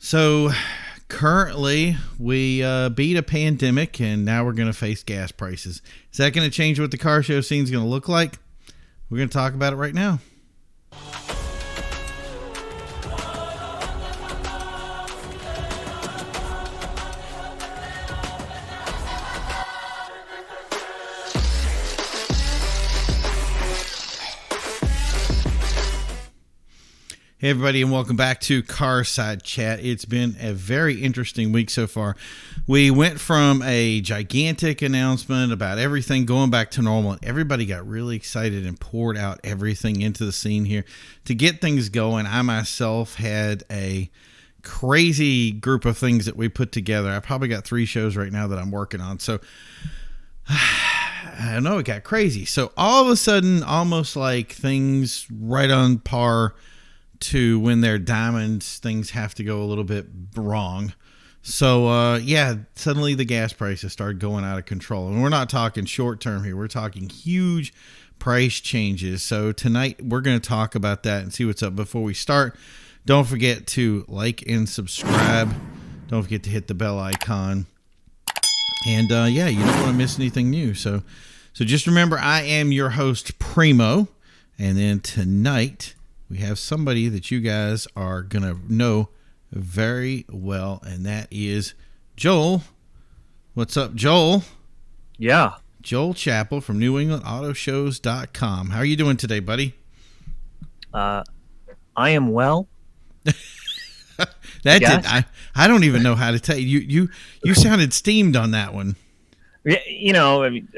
So currently we beat a pandemic and now we're going to face gas prices. Is that going to change what the car show scene is going to look like? We're going to talk about it right now. Hey everybody, and welcome back to Carside Chat. It's been a very interesting week so far. We went from a gigantic announcement about everything going back to normal, and everybody got really excited and poured out everything into the scene here to get things going. I myself had a crazy group of things that we put together. I probably got 3 shows right now that I'm working on. So I know it got crazy. So all of a sudden, almost like things right on par to when they're diamonds, things have to go a little bit wrong. So, suddenly the gas prices started going out of control. And we're not talking short term here. We're talking huge price changes. So tonight we're going to talk about that and see what's up. Before we start, don't forget to like and subscribe. Don't forget to hit the bell icon. And, you don't want to miss anything new. So just remember, I am your host, Primo. And then tonight we have somebody that you guys are going to know very well, and that is Joel. What's up, Joel? Yeah. Joel Chappell from NewEnglandAutoShows.com. How are you doing today, buddy? I am well. I don't even know how to tell you. You sounded steamed on that one. Yeah,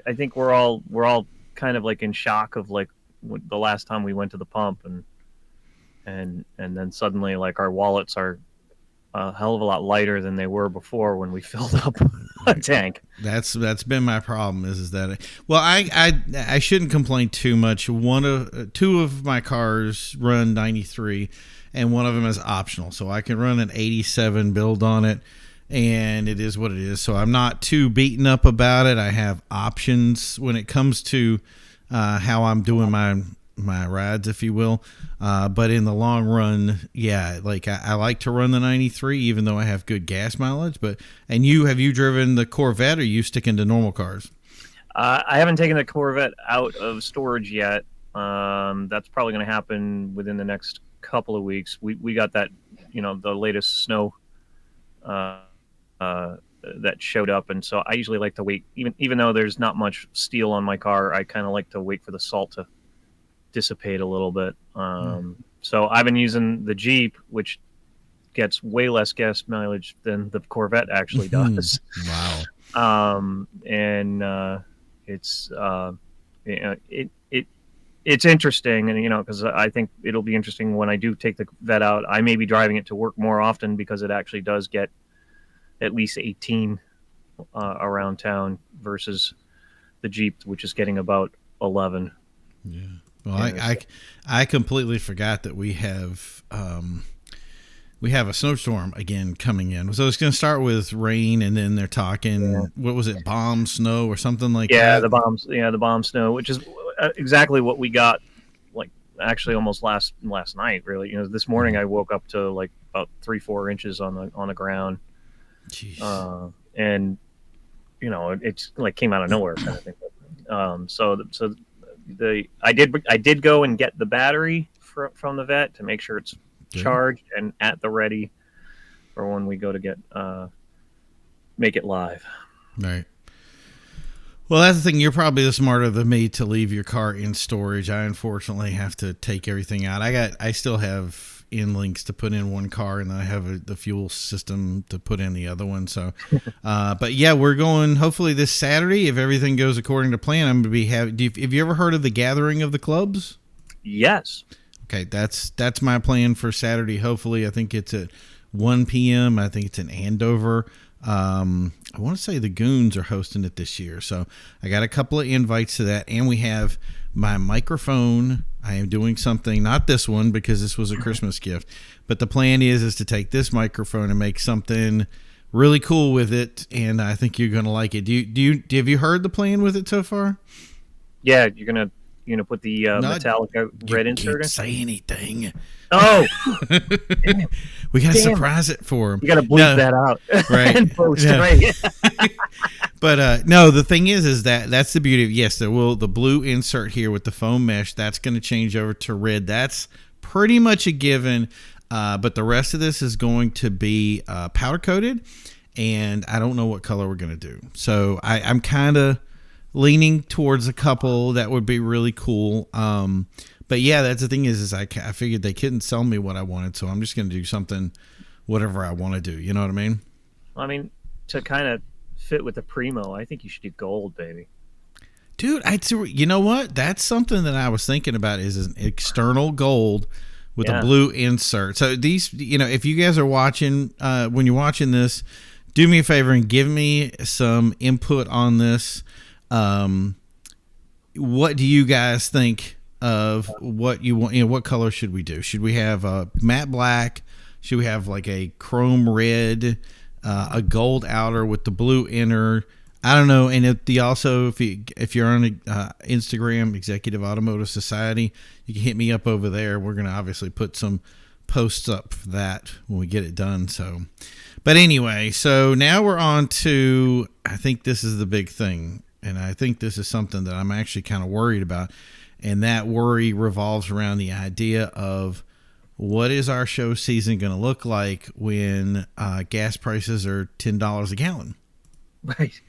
I think we're all kind of like in shock of like the last time we went to the pump and then suddenly like our wallets are a hell of a lot lighter than they were before when we filled up a tank. That's been my problem is that I shouldn't complain too much. Two of my cars run 93 and one of them is optional, so I can run an 87 build on it, and it is what it is. So I'm not too beaten up about it. I have options when it comes to how I'm doing my rides, if you will, but in the long run, I like to run the 93 even though I have good gas mileage. Have you driven the Corvette, or are you sticking to normal cars? I haven't taken the Corvette out of storage yet. That's probably going to happen within the next couple of weeks. We got that, the latest snow that showed up, and so I usually like to wait, even though there's not much steel on my car. I kind of like to wait for the salt to dissipate a little bit. So I've been using the Jeep, which gets way less gas mileage than the Corvette actually does. Wow. It's interesting, and because I think it'll be interesting when I do take the Vet out. I may be driving it to work more often because it actually does get at least 18 around town versus the Jeep, which is getting about 11. Yeah. Well, I completely forgot that we have a snowstorm again coming in. So it's going to start with rain, and then they're talking, what was it, bomb snow or something like that? Yeah, the bomb snow, which is exactly what we got, like actually almost last night. Really, this morning I woke up to like about 3-4 inches on the ground. Jeez. And it's like came out of nowhere kind of thing. So I did go and get the battery from the vet to make sure it's charged and at the ready for when we go to get make it live. Right. Well, that's the thing. You're probably smarter than me to leave your car in storage. I unfortunately have to take everything out. I still have in links to put in one car, and then I have the fuel system to put in the other one. So, but yeah, we're going hopefully this Saturday, if everything goes according to plan. I'm going to be have you ever heard of the Gathering of the Clubs? Yes. Okay, that's my plan for Saturday. Hopefully, I think it's at 1 p.m. I think it's in Andover. I want to say the Goons are hosting it this year, so I got a couple of invites to that, and we have my microphone. I am doing something, not this one because this was a Christmas gift, but the plan is to take this microphone and make something really cool with it, and I think you're going to like it. Have you heard the plan with it so far? Yeah, you're put the No, Metallica you red insert can't in? say anything. Oh, We got to damn. surprise it for him. You got to bleep No, that out. right. And post, No. right? But no, the thing is that's the beauty of, yes, the blue insert here with the foam mesh, that's going to change over to red. That's pretty much a given. But the rest of this is going to be powder coated, and I don't know what color we're going to do. So I'm kind of leaning towards a couple that would be really cool. But yeah, that's the thing is I figured they couldn't sell me what I wanted, so I'm just going to do something, whatever I want to do. You know what I mean? I mean, to kind of fit with the Primo, I think you should do gold, baby. Dude, you know what? That's something that I was thinking about, is an external gold with a blue insert. So these, if you guys are watching, when you're watching this, do me a favor and give me some input on this. What do you guys think of what you want? What color should we do? Should we have a matte black? Should we have like a chrome red, a gold outer with the blue inner? I don't know. And if you're on Instagram, Executive Automotive Society, you can hit me up over there. We're gonna obviously put some posts up for that when we get it done. So, but anyway, so now we're on to, I think this is the big thing, and I think this is something that I'm actually kind of worried about, and that worry revolves around the idea of, what is our show season going to look like when gas prices are $10 a gallon? Right.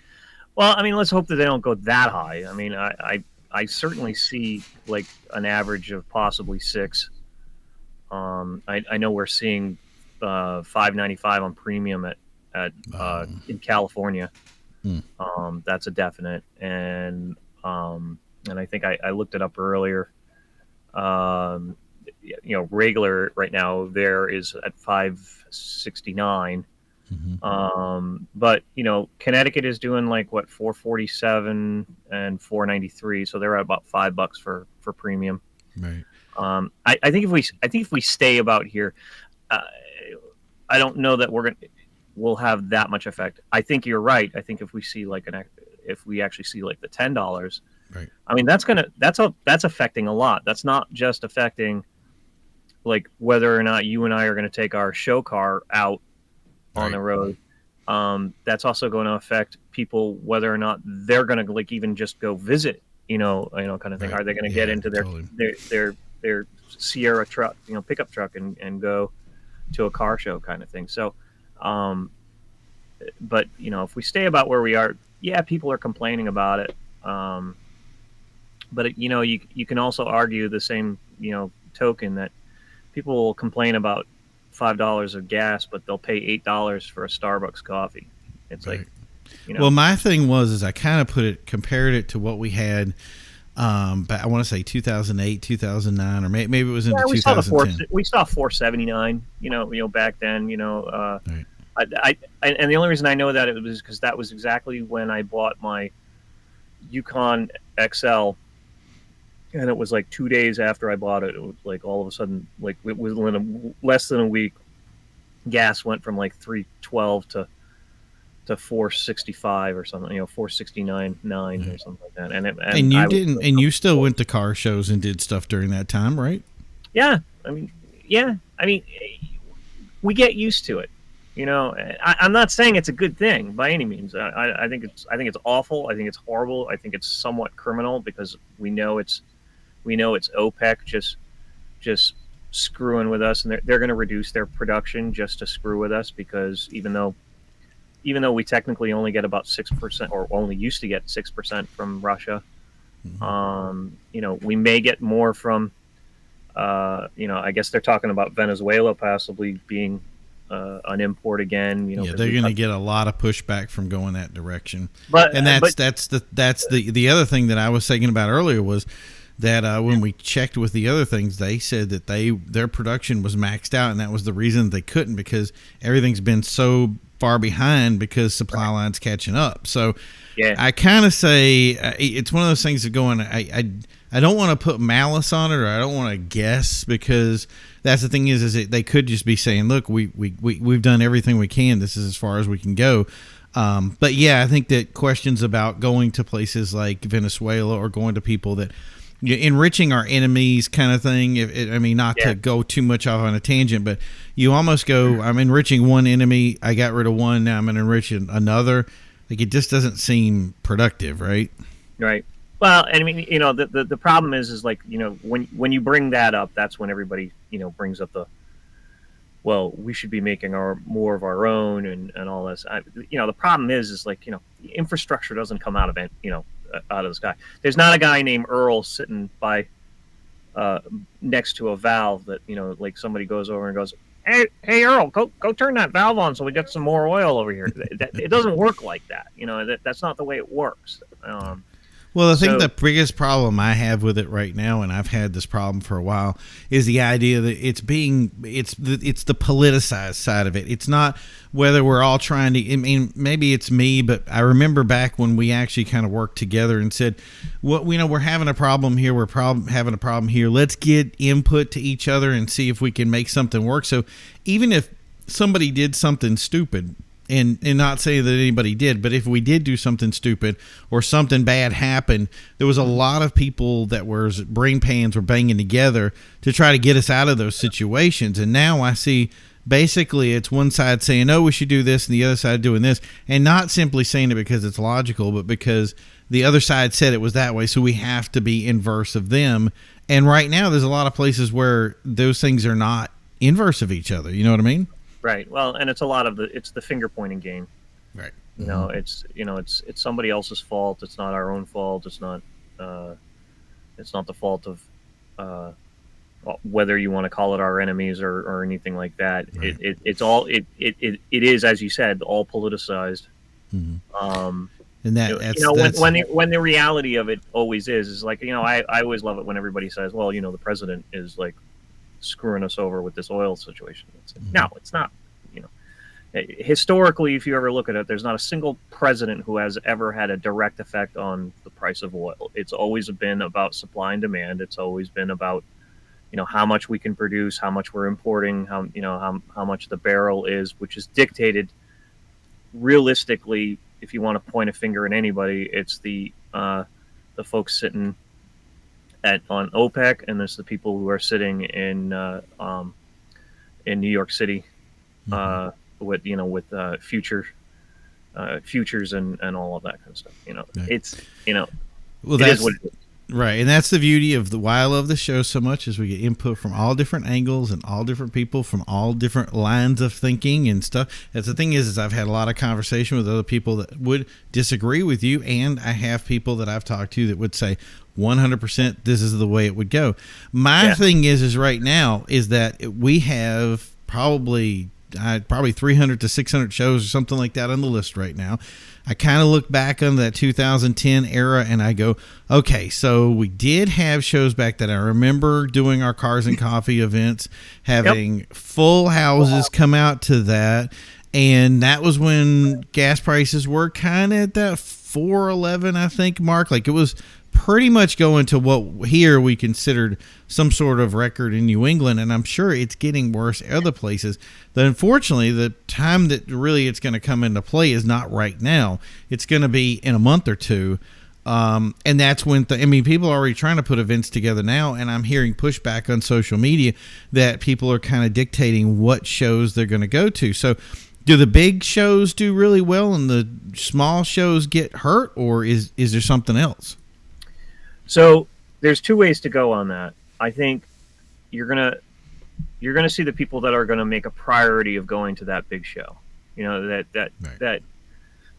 Well, I mean, let's hope that they don't go that high. I mean, I certainly see like an average of possibly $6. I know we're seeing $5.95 on premium at in California. That's a definite, and I think I looked it up earlier. Regular right now there is at 569. But Connecticut is doing like what, 447 and 493, so they're at about $5 for premium. Right. I think if we stay about here, I don't know that we'll have that much effect. I think you're right. I think if we see if we actually see like the $10, right. I mean, that's affecting a lot. That's not just affecting like whether or not you and I are going to take our show car out on the road. That's also going to affect people whether or not they're going to like even just go visit, kind of thing. Right. Are they going to get into their Sierra truck, pickup truck and go to a car show kind of thing? So, but if we stay about where we are, yeah, people are complaining about it. But you can also argue the same, token that people will complain about $5 of gas, but they'll pay $8 for a Starbucks coffee. It's right. Like, Well, my thing was I kind of compared it to what we had. But I want to say 2008, 2009, or maybe it was into 2010. We saw 479. Back then. Right. And the only reason I know that it was because that was exactly when I bought my Yukon XL. And it was like 2 days after I bought it. It was like all of a sudden, like it was less than a week, gas went from like 312 to 465 or something. 469.9 or something like that. And you still went to car shows and did stuff during that time, right? Yeah, I mean, we get used to it. I'm not saying it's a good thing by any means. I think it's awful. I think it's horrible. I think it's somewhat criminal because we know it's OPEC just screwing with us, and they're going to reduce their production just to screw with us, because even though we technically only get about 6%, or only used to get 6% from Russia, we may get more from I guess they're talking about Venezuela possibly being an import again. They're going to get a lot of pushback from going that direction. But that's the other thing that I was thinking about earlier was that when we checked with the other things, they said that their production was maxed out, and that was the reason they couldn't, because everything's been so far behind because supply lines catching up. So yeah. I kind of say it's one of those things of going, I don't want to put malice on it, or I don't want to guess, because that's the thing is they could just be saying, look, we've done everything we can. This is as far as we can go. But yeah, I think that questions about going to places like Venezuela or going to people that enriching our enemies kind of thing. I mean, not Yeah. to go too much off on a tangent, but you almost go, I'm enriching one enemy, I got rid of one, now I'm going to enrich another. Like, it just doesn't seem productive, right? Right. Well, and I mean, the problem is like, when you bring that up, that's when everybody, brings up well, we should be making more of our own and all this. The problem is like, infrastructure doesn't come out of it, out of the sky. There's not a guy named Earl sitting by next to a valve that, like somebody goes over and goes, hey Earl, go turn that valve on so we get some more oil over here. It doesn't work like that. That's not the way it works. Well, I think the biggest problem I have with it right now, and I've had this problem for a while, is the idea that it's the politicized side of it. It's not whether we're all trying to. I mean, maybe it's me, but I remember back when we actually kind of worked together and said, "What we're having a problem here. We're having a problem here. Let's get input to each other and see if we can make something work." So even if somebody did something stupid. And not say that anybody did, but if we did do something stupid or something bad happened, there was a lot of people that were brain pans were banging together to try to get us out of those situations. And now I see basically it's one side saying, "Oh, we should do this," and the other side doing this, and not simply saying it because it's logical, but because the other side said it was that way. So we have to be inverse of them. And right now, there's a lot of places where those things are not inverse of each other. You know what I mean? Right. Well, and it's a lot of it's the finger pointing game. Right. It's somebody else's fault. It's not our own fault. It's not the fault of whether you want to call it our enemies or anything like that. Right. It is, as you said, all politicized. Mm-hmm. And when the reality of it always is like, I always love it when everybody says, well, the president is like screwing us over with this oil situation. No, it's not. Historically, if you ever look at it, there's not a single president who has ever had a direct effect on the price of oil. It's always been about supply and demand. It's always been about how much we can produce, how much we're importing, how much the barrel is, which is dictated realistically. If you want to point a finger at anybody, it's the folks sitting on OPEC, and there's the people who are sitting in New York City, with futures and all of that kind of stuff. Right. It's well, it is what it is. Right, and that's the beauty of why I love the show so much is we get input from all different angles and all different people from all different lines of thinking and stuff. That's the thing is I've had a lot of conversation with other people that would disagree with you, and I have people that I've talked to that would say 100% this is the way it would go. My thing is right now is that we have probably 300 to 600 shows or something like that on the list right now. I kind of look back on that 2010 era and I go, okay, so we did have shows back then. I remember doing our Cars and Coffee events, having full houses come out to that. And that was when gas prices were kind of at that $4.11, I think, mark. Like it was pretty much going to what here we considered some sort of record in New England, and I'm sure it's getting worse other places. But unfortunately, the time that really it's going to come into play is not right now. It's going to be in a month or two, and that's when people are already trying to put events together now, and I'm hearing pushback on social media that people are kind of dictating what shows they're going to go to. So do the big shows do really well and the small shows get hurt, or is there something else? So there's two ways to go on that. I think you're gonna see the people that are gonna make a priority of going to that big show. That.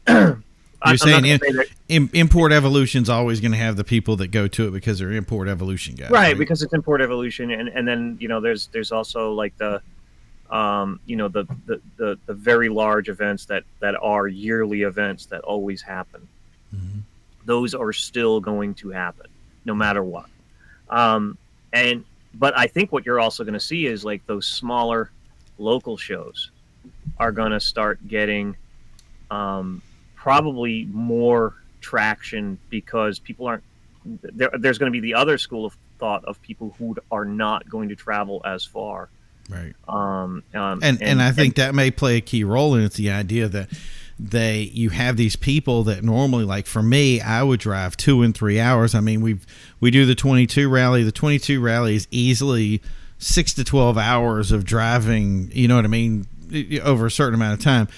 You're saying Import Evolution's always going to have the people that go to it because they're Import Evolution guys, right? Because it's Import Evolution, and then there's also like the very large events that are yearly events that always happen. Mm-hmm. Those are still going to happen no matter what. But I think what you're also going to see is like those smaller local shows are going to start getting probably more traction because people aren't there. There's going to be the other school of thought of people who are not going to travel as far. Right. And I think that may play a key role in it. The idea that you have these people that normally, like for me, I would drive 2 and 3 hours. I mean, we do the 22 rally. The 22 rally is easily 6 to 12 hours of driving, you know what I mean, over a certain amount of time.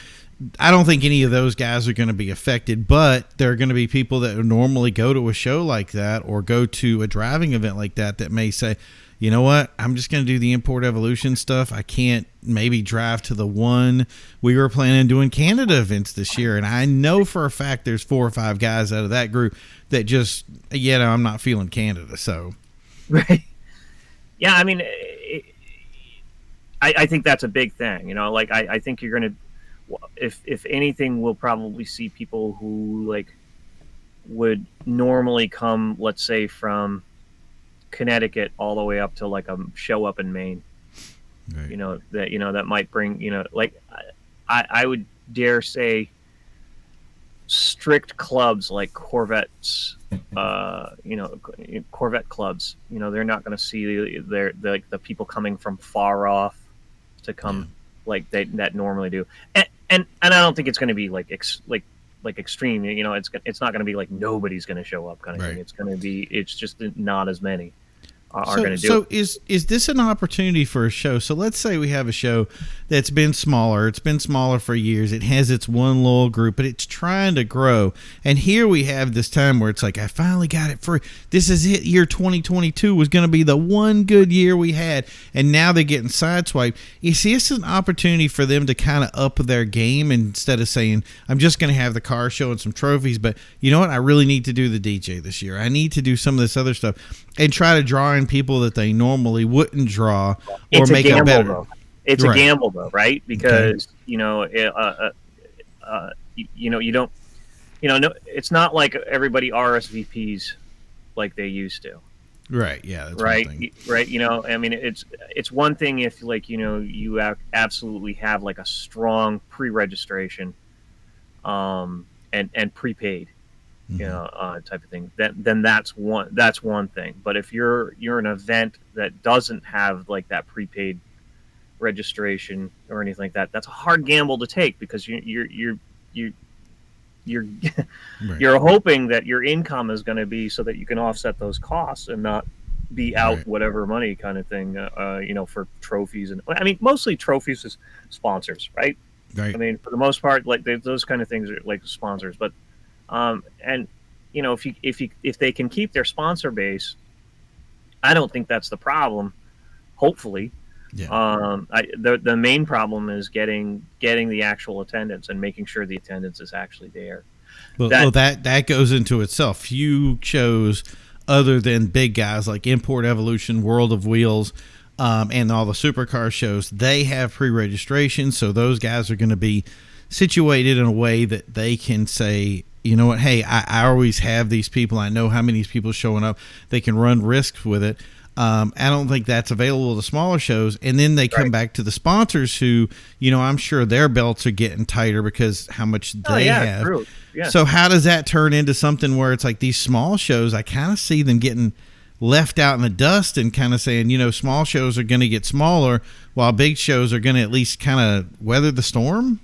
I don't think any of those guys are going to be affected, but there are going to be people that would normally go to a show like that or go to a driving event like that may say, you know what, I'm just going to do the Import Evolution stuff. I can't maybe drive to the one we were planning on doing Canada events this year. And I know for a fact there's 4 or 5 guys out of that group that just, I'm not feeling Canada. So, right. Yeah. I mean, I think that's a big thing, like I think you're going to, if anything, we'll probably see people who like would normally come, let's say, from Connecticut all the way up to like a show up in Maine. Right. That might bring, like I would dare say strict clubs like Corvettes, Corvette clubs, they're not going to see the people coming from far off to come like that normally do. And I don't think it's going to be like extreme. It's not going to be like nobody's going to show up kind of thing. It's going to be, it's just not as many are going to do. So is this an opportunity for a show? So let's say we have a show that's been smaller. It's been smaller for years. It has its one little group, but it's trying to grow. And here we have this time where it's like, I finally got it free. This is it. Year 2022 was going to be the one good year we had. And now they're getting sideswiped. Is this an opportunity for them to kind of up their game instead of saying, I'm just going to have the car show and some trophies, but you know what? I really need to do the DJ this year. I need to do some of this other stuff and try to draw in people that they normally wouldn't draw or make it better. Though. It's a gamble though, right? Because you don't, no, it's not like everybody RSVPs like they used to. Right. Yeah. That's right. One thing. Right. I mean, it's one thing if like you absolutely have like a strong pre-registration, and prepaid, type of thing. Then that's one thing. But if you're an event that doesn't have like that prepaid registration or anything like that, that's a hard gamble to take because you're you're hoping that your income is going to be so that you can offset those costs and not be out whatever money kind of thing, for trophies. And I mean, mostly trophies is sponsors, right? Right. I mean, for the most part, like those kind of things are like sponsors, but and if they can keep their sponsor base, I don't think that's the problem. Hopefully. Yeah. The main problem is getting the actual attendance and making sure the attendance is actually there. Well, that goes into itself. Few shows other than big guys like Import Evolution, World of Wheels, and all the supercar shows, they have pre-registration, so those guys are going to be situated in a way that they can say, you know what, hey, I always have these people. I know how many people showing up. They can run risks with it. I don't think that's available to smaller shows. And then they come back to the sponsors who, I'm sure their belts are getting tighter because how much they have. True. Yeah. So how does that turn into something where it's like these small shows, I kind of see them getting left out in the dust and kind of saying, small shows are going to get smaller while big shows are going to at least kind of weather the storm?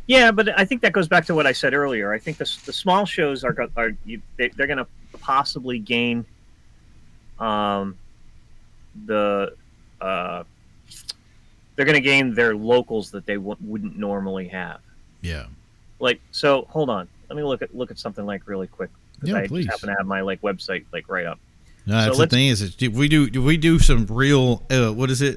Yeah, but I think that goes back to what I said earlier. I think the small shows they're going to possibly gain they're going to gain their locals that they wouldn't normally have. Yeah. Like, so hold on. Let me look at something like really quick. Yeah, I please. just happen to have my like website like right up. No, that's so the thing is, do we do some real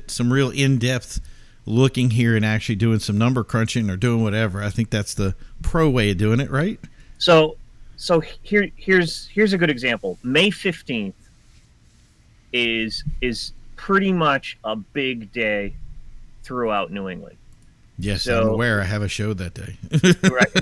some real in-depth looking here and actually doing some number crunching or doing whatever. I think that's the pro way of doing it, right? So here's a good example. May 15th is pretty much a big day throughout New England. Yes, so, I'm aware. I have a show that day.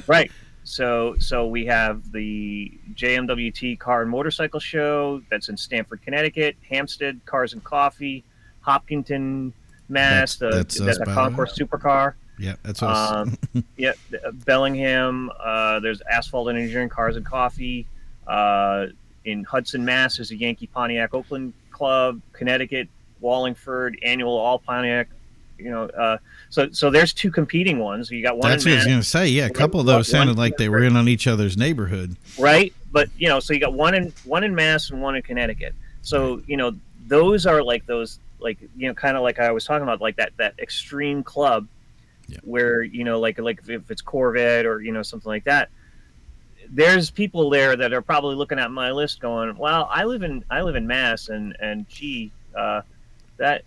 right. So we have the JMWT Car and Motorcycle Show that's in Stamford, Connecticut, Hampstead Cars and Coffee, Hopkinton, Mass. That's a Concourse Supercar. Yeah, that's us. Yeah, Bellingham. There's Asphalt and Engineering Cars and Coffee. In Hudson, Mass. There's a Yankee Pontiac Oakland Club. Connecticut, Wallingford Annual All Pontiac So there's two competing ones. You got one That's in what I was Mass, going to say. Yeah, a couple of those sounded like they were in on each other's neighborhood. right? But so you got one in Mass and one in Connecticut. So those are like those, like kind of like I was talking about, like that extreme club, where like if it's Corvette or something like that. There's people there that are probably looking at my list going, well, I live in Mass, and gee, that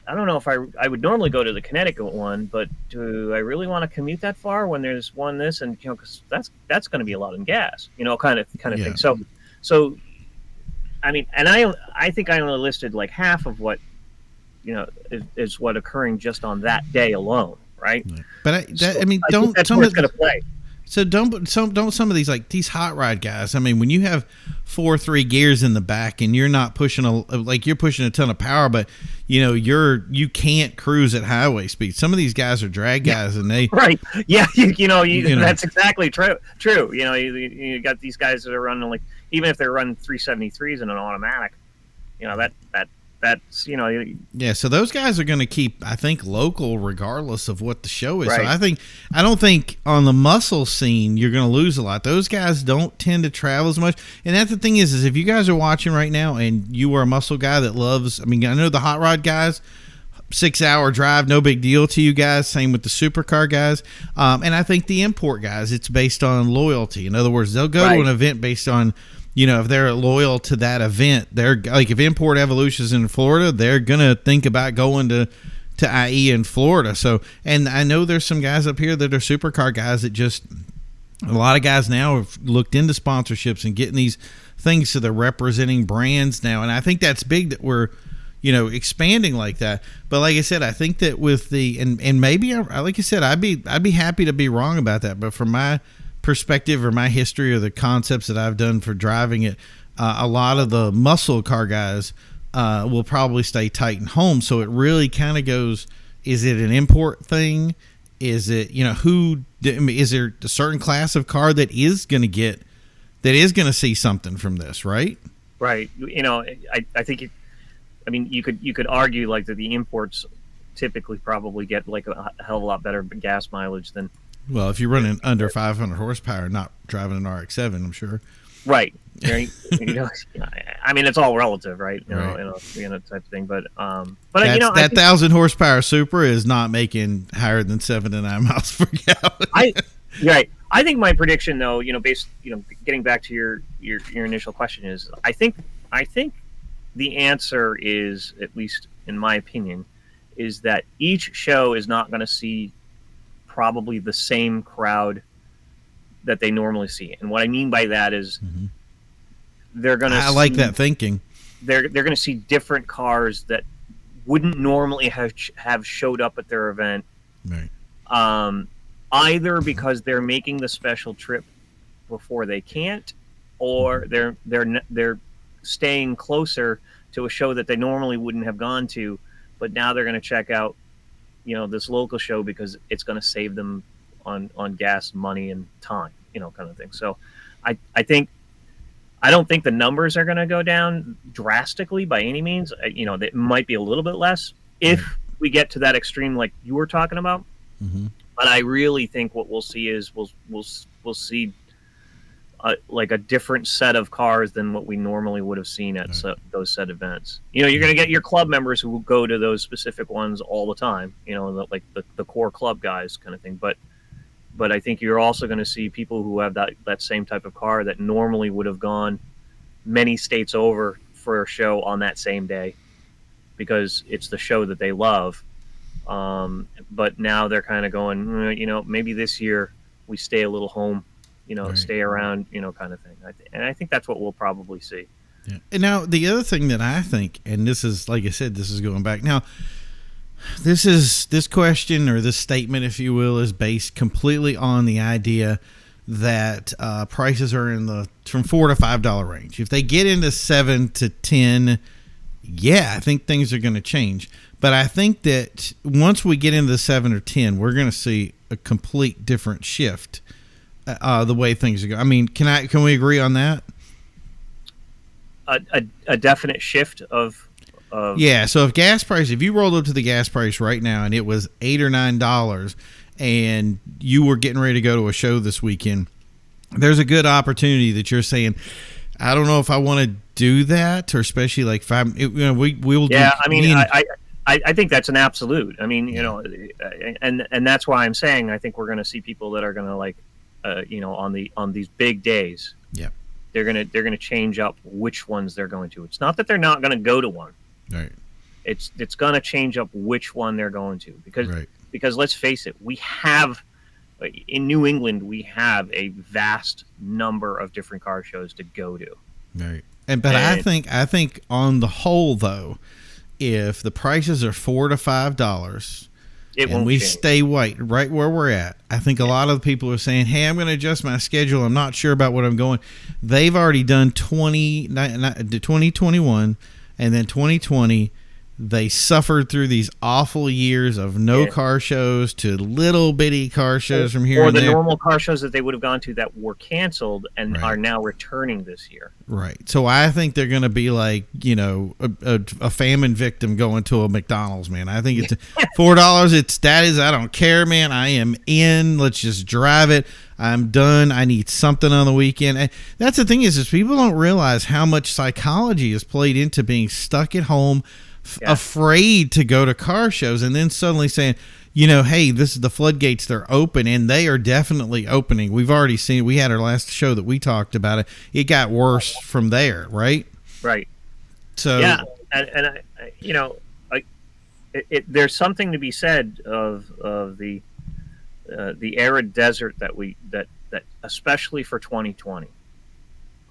I don't know if I would normally go to the Connecticut one, but do I really want to commute that far when there's one this, and because that's going to be a lot in gas, kind of thing. So I mean, and I think I only listed like half of what is what occurring just on that day alone, right? But I mean, don't that's where it's going to play. So don't some of these, like these hot rod guys. I mean, when you have 3 gears in the back and you're not pushing you're pushing a ton of power, but you can't cruise at highway speed. Some of these guys are drag guys, and they right. Yeah, that's exactly true. You got these guys that are running, like, even if they're running 373s in an automatic, that's yeah. So those guys are going to keep, I think, local regardless of what the show is. Right. So I don't think on the muscle scene you're going to lose a lot. Those guys don't tend to travel as much. And that's the thing is if you guys are watching right now and you are a muscle guy that loves, I mean, I know the hot rod guys, 6-hour drive, no big deal to you guys. Same with the supercar guys. And I think the import guys, it's based on loyalty. In other words, they'll go to an event based on, if they're loyal to that event. They're like, if Import Evolution is in Florida, they're gonna think about going to IE in Florida. So, and I know there's some guys up here that are supercar guys that just, a lot of guys now have looked into sponsorships and getting these things, so they're representing brands now. And I think that's big that we're expanding like that. But like I said, I think that with the and maybe, like I said, I'd be happy to be wrong about that. But from my perspective or my history or the concepts that I've done for driving it, a lot of the muscle car guys will probably stay tight and home. So it really kind of goes, is it an import thing? Is it, is there a certain class of car that is going to see something from this, right? Right. I think you could argue like that the imports typically probably get like a hell of a lot better gas mileage than. Well, if you're running under 500 horsepower, not driving an RX-7, I'm sure. Right. I mean, it's all relative, right? Type of thing. But that 1,000 horsepower Supra is not making higher than 7 to 9 miles per gallon. I think my prediction, though, getting back to your initial question, is I think the answer is, at least in my opinion, is that each show is not going to see probably the same crowd that they normally see. And what I mean by that is they're going to like that thinking. They're going to see different cars that wouldn't normally have showed up at their event. Right. Either because they're making the special trip before they can't, or they're staying closer to a show that they normally wouldn't have gone to, but now they're going to check out this local show because it's going to save them on gas, money, and time, kind of thing. So I don't think the numbers are going to go down drastically by any means. They might be a little bit less if we get to that extreme like you were talking about. But I really think what we'll see is we'll see like a different set of cars than what we normally would have seen at those set events. You're going to get your club members who will go to those specific ones all the time, like the core club guys kind of thing. But I think you're also going to see people who have that same type of car that normally would have gone many states over for a show on that same day because it's the show that they love. But now they're kind of going, maybe this year we stay a little home, stay around, kind of thing. And I think that's what we'll probably see. Yeah. And now the other thing that I think, and this is, like I said, this is going back now, this question or this statement, if you will, is based completely on the idea that prices are from $4 to $5 range. If they get into $7 to $10, yeah, I think things are going to change. But I think that once we get into the 7 or 10, we're going to see a complete different shift. The way things are going. I mean, can we agree on that? A definite shift of Yeah, so if you rolled up to the gas price right now and it was $8 or $9 and you were getting ready to go to a show this weekend, there's a good opportunity that you're saying, I don't know if I want to do that, or especially like if I'm, we will. Yeah, I think that's an absolute. I mean, and that's why I'm saying I think we're going to see people that are going to like, on these big days. Yeah, they're gonna change up which ones they're going to. It's not that they're not going to go to one. Right. It's going to change up which one they're going to because let's face it, we have in New England we have a vast number of different car shows to go to. Right. But I think on the whole though, if the prices are $4 to $5 and we stay right where we're at, I think a lot of people are saying, hey, I'm going to adjust my schedule. I'm not sure about what I'm going. They've already done 2021 and then 2020. They suffered through these awful years of no car shows to little bitty car shows from here and there. Or the normal car shows that they would have gone to that were canceled and are now returning this year. Right. So I think they're going to be like, a famine victim going to a McDonald's, man. I think it's $4. I don't care, man. I am in. Let's just drive it. I'm done. I need something on the weekend. And that's the thing is people don't realize how much psychology is played into being stuck at home, afraid to go to car shows, and then suddenly saying, hey, this is the floodgates, they're open, and they are definitely opening. We've already seen, we had our last show that we talked about it got worse from there, right? So and there's something to be said of the arid desert that especially for 2020.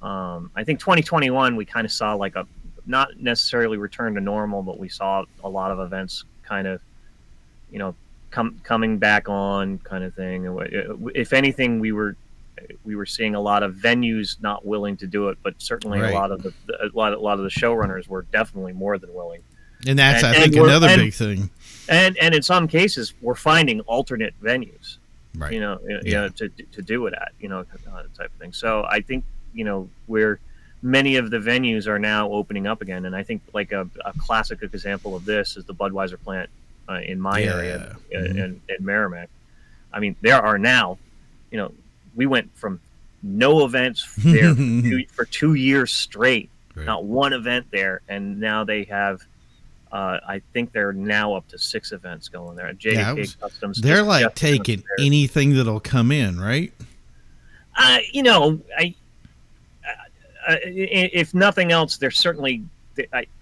I think 2021 we kind of saw like a not necessarily return to normal, but we saw a lot of events kind of, coming back on kind of thing. If anything, we were seeing a lot of venues not willing to do it, but certainly a lot of the showrunners were definitely more than willing. And that's, I think, another big thing. And in some cases, we're finding alternate venues, to do it at, type of thing. So I think, many of the venues are now opening up again, and I think like a classic example of this is the Budweiser plant in my area in Merrimack. I mean, there are now, we went from no events there for 2 years straight, not one event there, and now they have, I think they're now up to 6 events going there. JDK Customs. They're like taking anything that'll come in, right? If nothing else, they're certainly.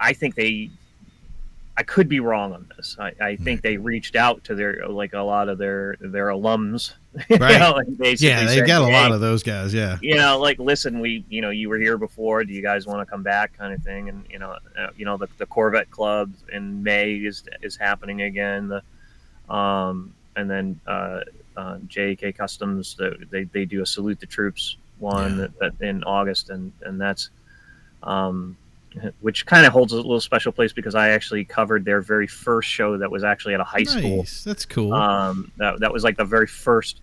I think they. I could be wrong on this. I think they reached out to their a lot of their alums. Right. They've got a lot of those guys. Yeah. Listen, you were here before. Do you guys want to come back, kind of thing? And the Corvette Club in May is happening again. And then JK Customs, they do a Salute the Troops one that in August, and that's which kind of holds a little special place because I actually covered their very first show that was actually at a high school. That's cool. That was like the very first.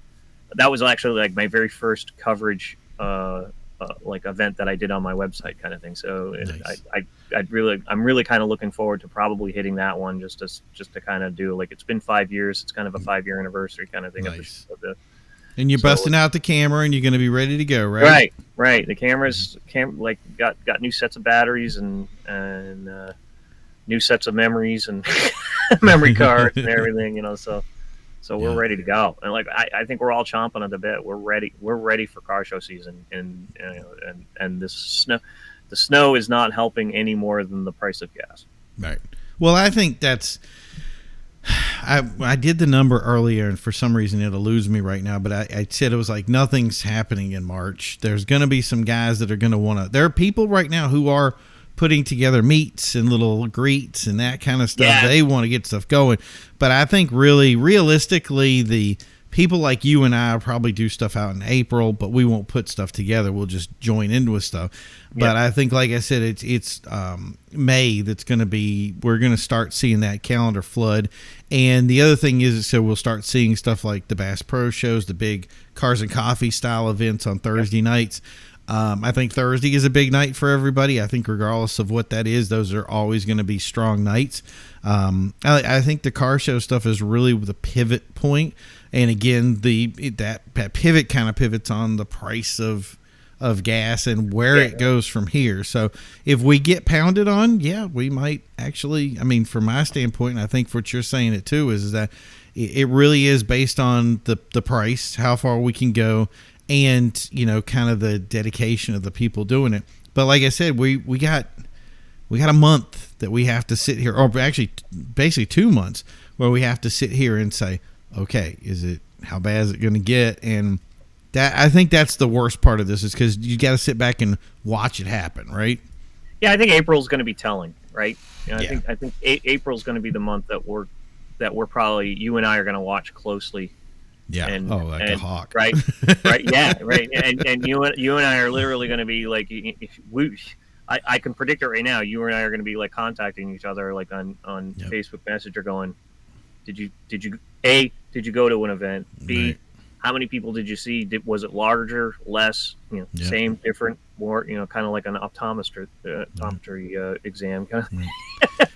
That was actually like my very first coverage, like event that I did on my website, kind of thing. So I'm really kind of looking forward to probably hitting that one just to kind of do, like, it's been 5 years. It's kind of a 5-year anniversary kind of thing. Nice. And you're busting out the camera, and you're going to be ready to go, right? Right. The camera's got new sets of batteries and new sets of memories and memory cards and everything, So we're ready to go. And I think we're all chomping at the bit. We're ready. We're ready for car show season, and this snow. The snow is not helping any more than the price of gas. Right. Well, I think that's. I did the number earlier, and for some reason it'll lose me right now, but I said it was like nothing's happening in March. There's going to be some guys that are going to want to. There are people right now who are putting together meets and little greets and that kind of stuff. Yeah. They want to get stuff going. But I think really, realistically, the people like you and I will probably do stuff out in April, but we won't put stuff together. We'll just join in with stuff. But I think, like I said, it's May that's going to be, we're going to start seeing that calendar flood. And the other thing is, so we'll start seeing stuff like the Bass Pro shows, the big Cars and Coffee style events on Thursday nights. I think Thursday is a big night for everybody. I think regardless of what that is, those are always going to be strong nights. I think the car show stuff is really the pivot point. And again, that pivot kind of pivots on the price of gas and where it goes from here. So if we get pounded on, yeah, we might actually, I mean, from my standpoint, and I think what you're saying it too, is that it really is based on the price, how far we can go, and, you know, kind of the dedication of the people doing it. But like I said, we got a month that we have to sit here, or actually basically 2 months where we have to sit here and say, okay, how bad is it going to get? And that, I think that's the worst part of this, is because you got to sit back and watch it happen, right? Yeah, I think April's going to be telling, right? You know, I think April's going to be the month that we're probably, you and I are going to watch closely. Yeah. A hawk. Right. Right. Yeah. Right. And you and I are literally going to be like, I can predict it right now. You and I are going to be like contacting each other like on Facebook Messenger, going, did you go to an event? B, right. How many people did you see? Was it larger, less? You know, same, different, more? You know, kind of like an optometry exam. Kind of. Right.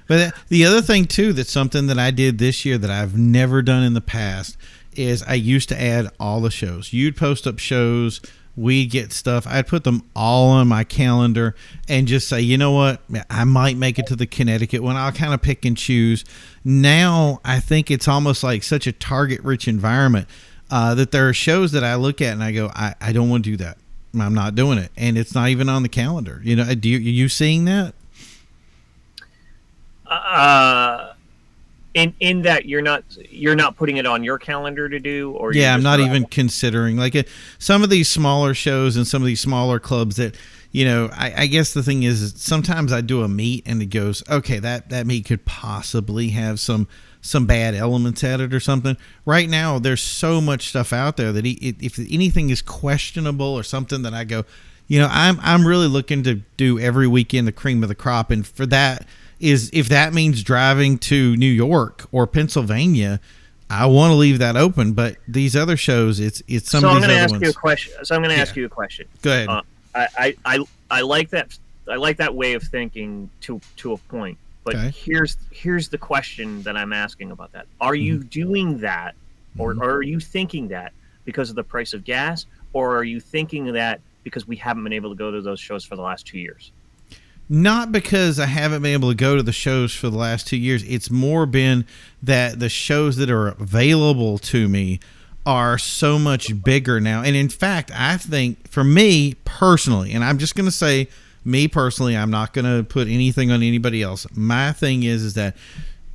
But the other thing too, that's something that I did this year that I've never done in the past, is I used to add all the shows. You'd post up shows, we'd get stuff. I'd put them all on my calendar and just say, you know what, I might make it to the Connecticut one. I'll kind of pick and choose. Now I think it's almost like such a target-rich environment that there are shows that I look at and I go, I don't want to do that. I'm not doing it, and it's not even on the calendar. You know, are you seeing that? In that you're not putting it on your calendar to do, or I'm not even considering like some of these smaller shows and some of these smaller clubs that, you know, I guess the thing is sometimes I do a meet and it goes, okay, that meet could possibly have some bad elements at it or something. Right now there's so much stuff out there that if anything is questionable or something, that I go, you know, I'm really looking to do every weekend the cream of the crop, and for that, is if that means driving to New York or Pennsylvania, I want to leave that open. But these other shows, it's some of these other ones. So I'm going to ask you a question. Go ahead. I like that. I like that way of thinking to a point. But here's the question that I'm asking about that. Are you doing that, or are you thinking that because of the price of gas, or are you thinking that because we haven't been able to go to those shows for the last 2 years? Not because I haven't been able to go to the shows for the last 2 years. It's more been that the shows that are available to me are so much bigger now. And in fact, I think for me personally, and I'm just going to say me personally, I'm not going to put anything on anybody else. My thing is that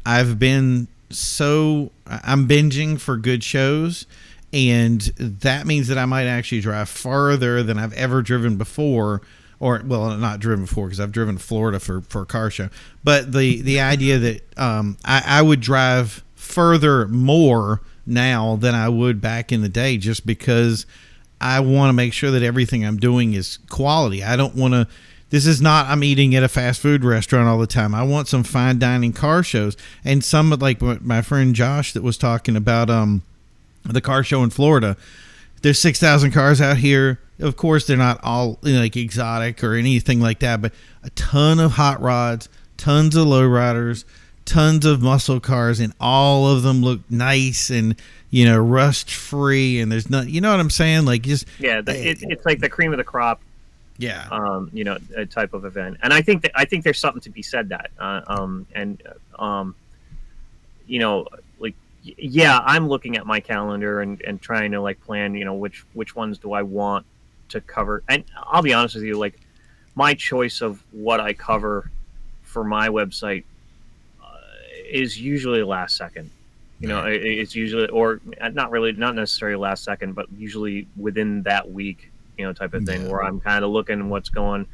I'm binging for good shows. And that means that I might actually drive farther than I've ever driven before. Or, well, not driven before, because I've driven to Florida for a car show. But the idea that I would drive further more now than I would back in the day, just because I want to make sure that everything I'm doing is quality. I don't want to. This is not I'm eating at a fast food restaurant all the time. I want some fine dining car shows. And some, like my friend Josh that was talking about the car show in Florida. There's 6,000 cars out here. Of course, they're not all, you know, like exotic or anything like that, but a ton of hot rods, tons of lowriders, tons of muscle cars, and all of them look nice and, you know, rust free. And there's not, you know what I'm saying? Like, just it's like the cream of the crop. Yeah. You know, a type of event, and I think there's something to be said that, you know, like, yeah, I'm looking at my calendar and trying to like plan, you know, which ones do I want to cover. And I'll be honest with you, like, my choice of what I cover for my website is usually last second. You know, it's usually, or not necessarily last second, but usually within that week, you know, type of thing, where I'm kind of looking what's going,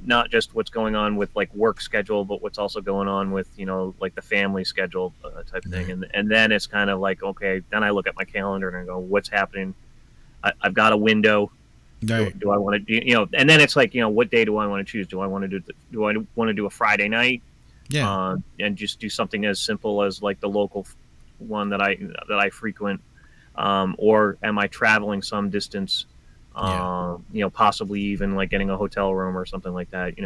not just what's going on with like work schedule, but what's also going on with, you know, like the family schedule type of thing. And then it's kind of like, okay, then I look at my calendar and I go, what's happening? I've got a window. Do I want to do, you know, and then it's like, you know, what day do I want to choose? Do I want to do a Friday night? Yeah. And just do something as simple as like the local one that I frequent, or am I traveling some distance Yeah. Possibly even like getting a hotel room or something like that.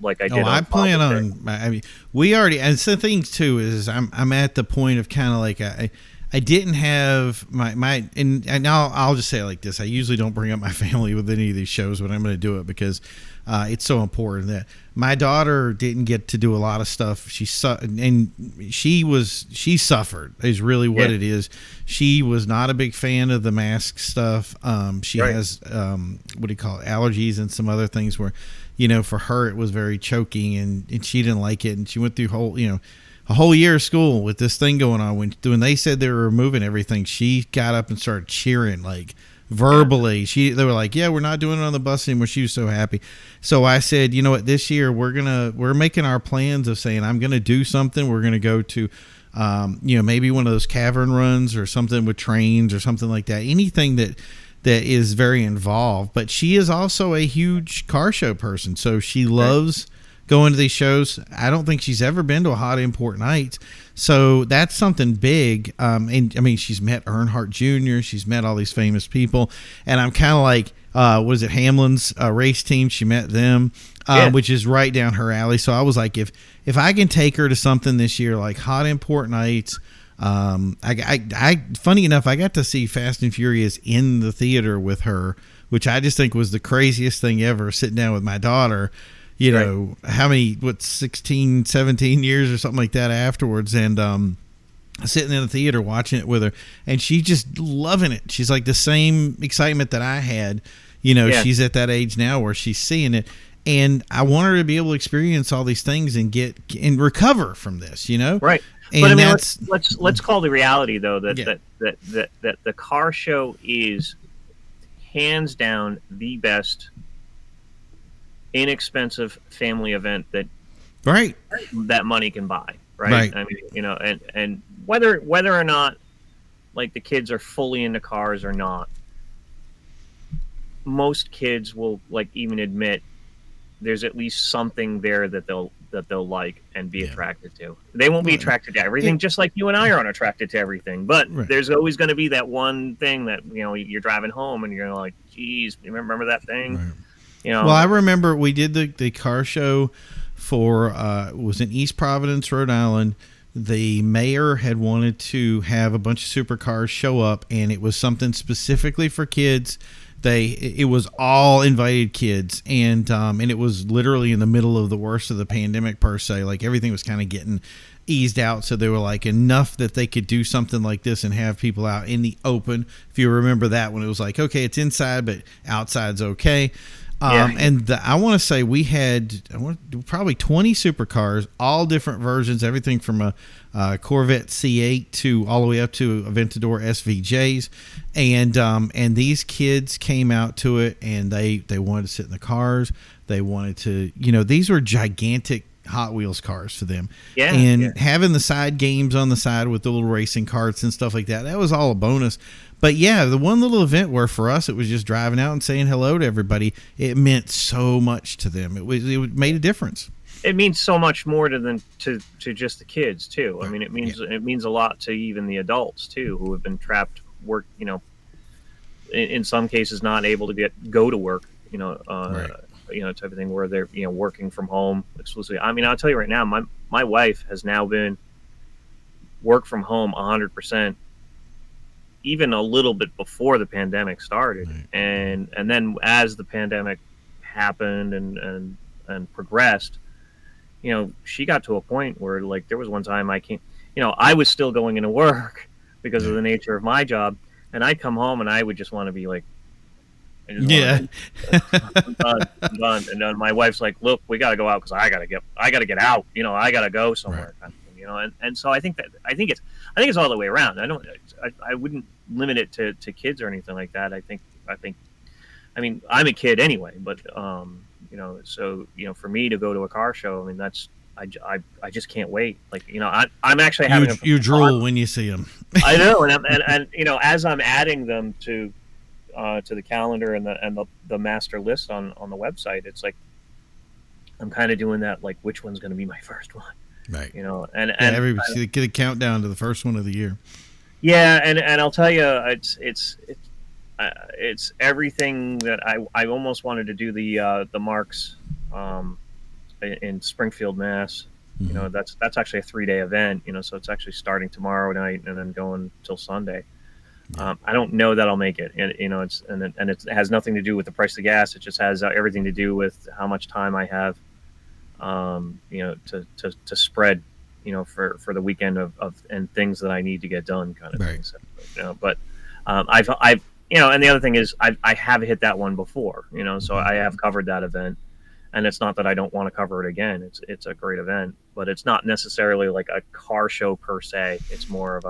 Like I Oh, did I on plan Father's Day. on. I mean, we already. And the thing too is, I'm at the point of kind of like I didn't have and I'll just say it like this. I usually don't bring up my family with any of these shows, but I'm going to do it because it's so important that my daughter didn't get to do a lot of stuff. She suffered is really what Yeah. it is. She was not a big fan of the mask stuff. She Right. has what do you call it, allergies and some other things where, for her it was very choking, and she didn't like it, and she went through a whole year of school with this thing going on. When they said they were removing everything, she got up and started cheering like verbally. They were like, "Yeah, we're not doing it on the bus anymore." She was so happy. So I said, "You know what? This year we're making our plans of saying I'm gonna do something. We're gonna go to." Maybe one of those cavern runs or something with trains or something like that. Anything that is very involved. But she is also a huge car show person, so she loves going to these shows. I don't think she's ever been to a Hot Import Night, so that's something big. And I mean, she's met Earnhardt Jr., she's met all these famous people, and I'm kind of like, was it Hamlin's race team? She met them, which is right down her alley. So I was like, if I can take her to something this year like Hot Import Nights. Funny enough, I got to see Fast and Furious in the theater with her, which I just think was the craziest thing ever, sitting down with my daughter, how many, 16, 17 years or something like that afterwards. And, sitting in the theater watching it with her, and she's just loving it. She's like the same excitement that I had. She's at that age now where she's seeing it. And I want her to be able to experience all these things and get and recover from this, Right. And but I mean, let's call the reality though that the car show is hands down the best inexpensive family event that money can buy. Right. I mean, and whether or not like the kids are fully into cars or not, most kids will like even admit there's at least something there that they'll like and be attracted to. They won't be attracted to everything, just like you and I aren't attracted to everything. But there's always going to be that one thing that you're driving home and you're like, "Geez, remember that thing?" Right. Well, I remember we did the car show for it was in East Providence, Rhode Island. The mayor had wanted to have a bunch of supercars show up, and it was something specifically for kids. It was all invited kids, and it was literally in the middle of the worst of the pandemic per se. Like everything was kind of getting eased out, so they were like enough that they could do something like this and have people out in the open. If you remember that, when it was like, okay, it's inside, but outside's okay. And I want to say we had probably 20 supercars, all different versions, everything from a Corvette C8 to all the way up to Aventador SVJs, and these kids came out to it, and they wanted to sit in the cars. They wanted to, these were gigantic Hot Wheels cars for them. Having the side games on the side with the little racing carts and stuff like that was all a bonus. But the one little event where for us it was just driving out and saying hello to everybody, it meant so much to them. It made a difference. It means so much more to just the kids too. I mean, it means a lot to even the adults too, who have been trapped in some cases not able to go to work, type of thing where they're working from home exclusively. I mean, I'll tell you right now, my wife has now been work from home 100%. Even a little bit before the pandemic started, and then as the pandemic happened and progressed, she got to a point where like there was one time I was still going into work because of the nature of my job, and I'd come home and I would just want to be like, I'm done. And then my wife's like, "Look, we got to go out because I got to get out. I got to go somewhere." Right. And so I think it's all the way around. I wouldn't limit it to kids or anything like that. I mean, I'm a kid anyway, but so for me to go to a car show, I mean, I just can't wait. Like, I'm actually having you drool when you see them. I know, and as I'm adding them to the calendar and the master list on the website, it's like I'm kind of doing that. Like, which one's going to be my first one? Right. And everybody get a countdown to the first one of the year. Yeah, and I'll tell you, it's it's everything that I almost wanted to do the Marks um, in Springfield, Mass. You Mm-hmm. know, that's actually a 3-day event. You know, so it's actually starting tomorrow night and then going till Sunday. Yeah. I don't know that I'll make it, and you know, it has nothing to do with the price of gas. It just has everything to do with how much time I have, you know, to spread, you know, for the weekend of and things that I need to get done, kind of Right. thing. So, you know, but I've you know, and the other thing is I have hit that one before, you know, so Mm-hmm. I have covered that event, and it's not that I don't want to cover it again. It's a great event, but it's not necessarily like a car show per se. It's more of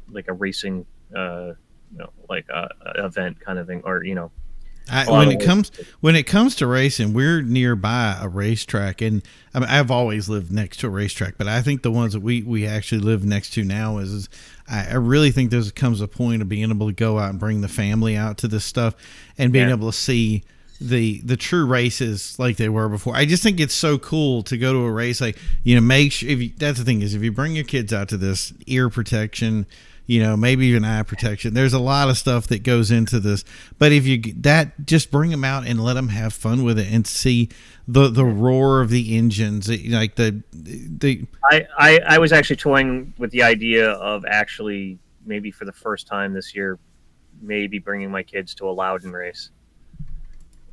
like a racing, you know, like a event kind of thing, or you know, a lot When of it comes to racing, we're nearby a racetrack, and I mean, I've always lived next to a racetrack, but I think the ones that we actually live next to now is I really think there comes a point of being able to go out and bring the family out to this stuff and being yeah. able to see the true races like they were before. I just think it's so cool to go to a race, like, you know, make sure that's the thing is if you bring your kids out to this, ear protection, you know, maybe even eye protection. There's a lot of stuff that goes into this, but if you just bring them out and let them have fun with it and see the roar of the engines, like the I was actually toying with the idea of actually maybe for the first time this year, maybe bringing my kids to a Loudon race.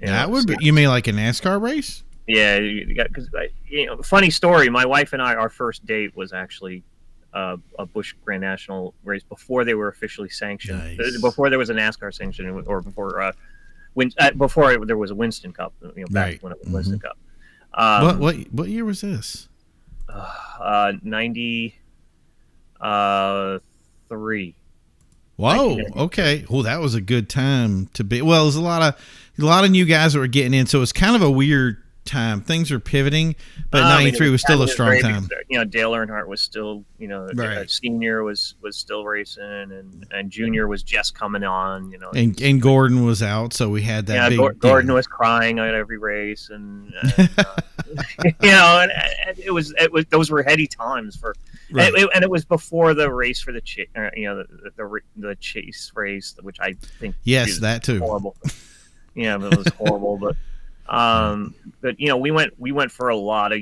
You know, that would be, you mean like a NASCAR race? yeah, because you know, funny story. My wife and I, our first date was actually a Busch Grand National race before they were officially sanctioned. Nice. Before there was a NASCAR sanction, or before there was a Winston Cup. You know, back Right. when it was Mm-hmm. Winston Cup. What year was this? 90 3. Whoa. Okay. Well, that was a good time to be. Well, there's a lot of new guys that were getting in, so it's kind of a weird time. Things are pivoting, but I mean, '93 was still a strong time. You know, Dale Earnhardt was still, you know, Right. senior was still racing, and junior was just coming on. You know, And Gordon was out, so we had that big. Gordon was crying at every race, and you know, and it was those were heady times for, Right. and it was before the race for the you know, the chase race, which I think Yes, that too. horrible. Yeah, it was horrible, but you know, we went for a lot of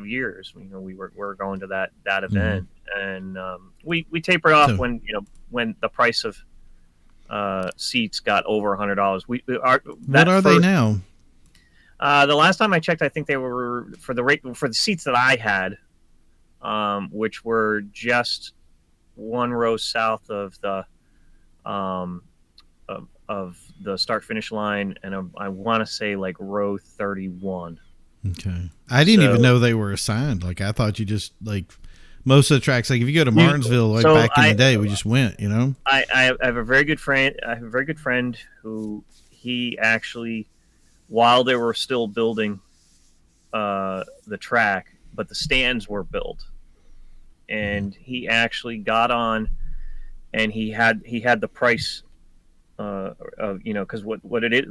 years. You know, we were going to that event, and we tapered off So- when, you know, when the price of seats got over $100. What are they now? The last time I checked, I think they were for the seats that I had, which were just one row south of the of the start finish line, and I want to say like row 31. Okay. I didn't even know they were assigned. Like, I thought you just, like, most of the tracks, like if you go to Martinsville, like back in the day, we just went, you know? I have a very good friend. I have a very good friend who, he actually, while they were still building the track, but the stands were built, and he actually got on, and he had the price of, you know, because what it is,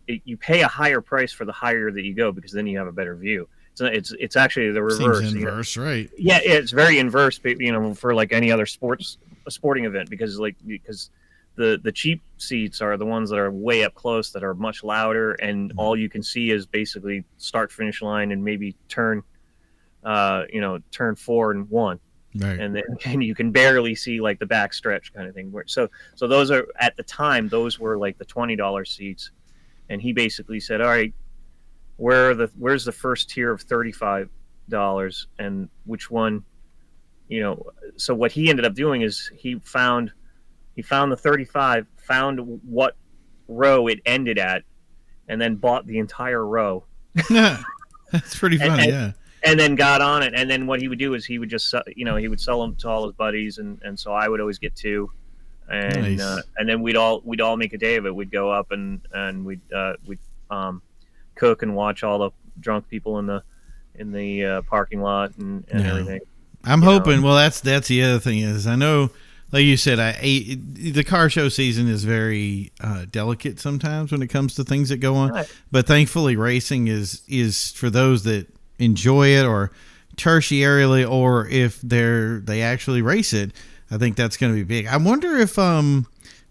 you pay a higher price for the higher that you go, because then you have a better view. So it's actually the reverse. Seems inverse, you know? right? Yeah, it's very inverse, you know, for like any other sporting event, because the cheap seats are the ones that are way up close, that are much louder, and all you can see is basically start finish line and maybe turn 4 and 1. Right. And you can barely see like the back stretch kind of thing. So those are, at the time, those were like the $20 seats, and he basically said, all right, where's the first tier of $35, and which one, you know. So what he ended up doing is he found the 35, found what row it ended at, and then bought the entire row. That's pretty funny. Yeah. And then got on it, and then what he would do is he would just, you know, he would sell them to all his buddies, and so I would always get 2, and Nice. and then we'd all make a day of it. We'd go up and we'd cook and watch all the drunk people in the parking lot and everything. I'm hoping. Well, that's the other thing is, I know, like you said, the car show season is very delicate sometimes when it comes to things that go on. Right. But thankfully, racing is for those that enjoy it, or tertiarily, or if they actually race it. I think that's going to be big. I wonder if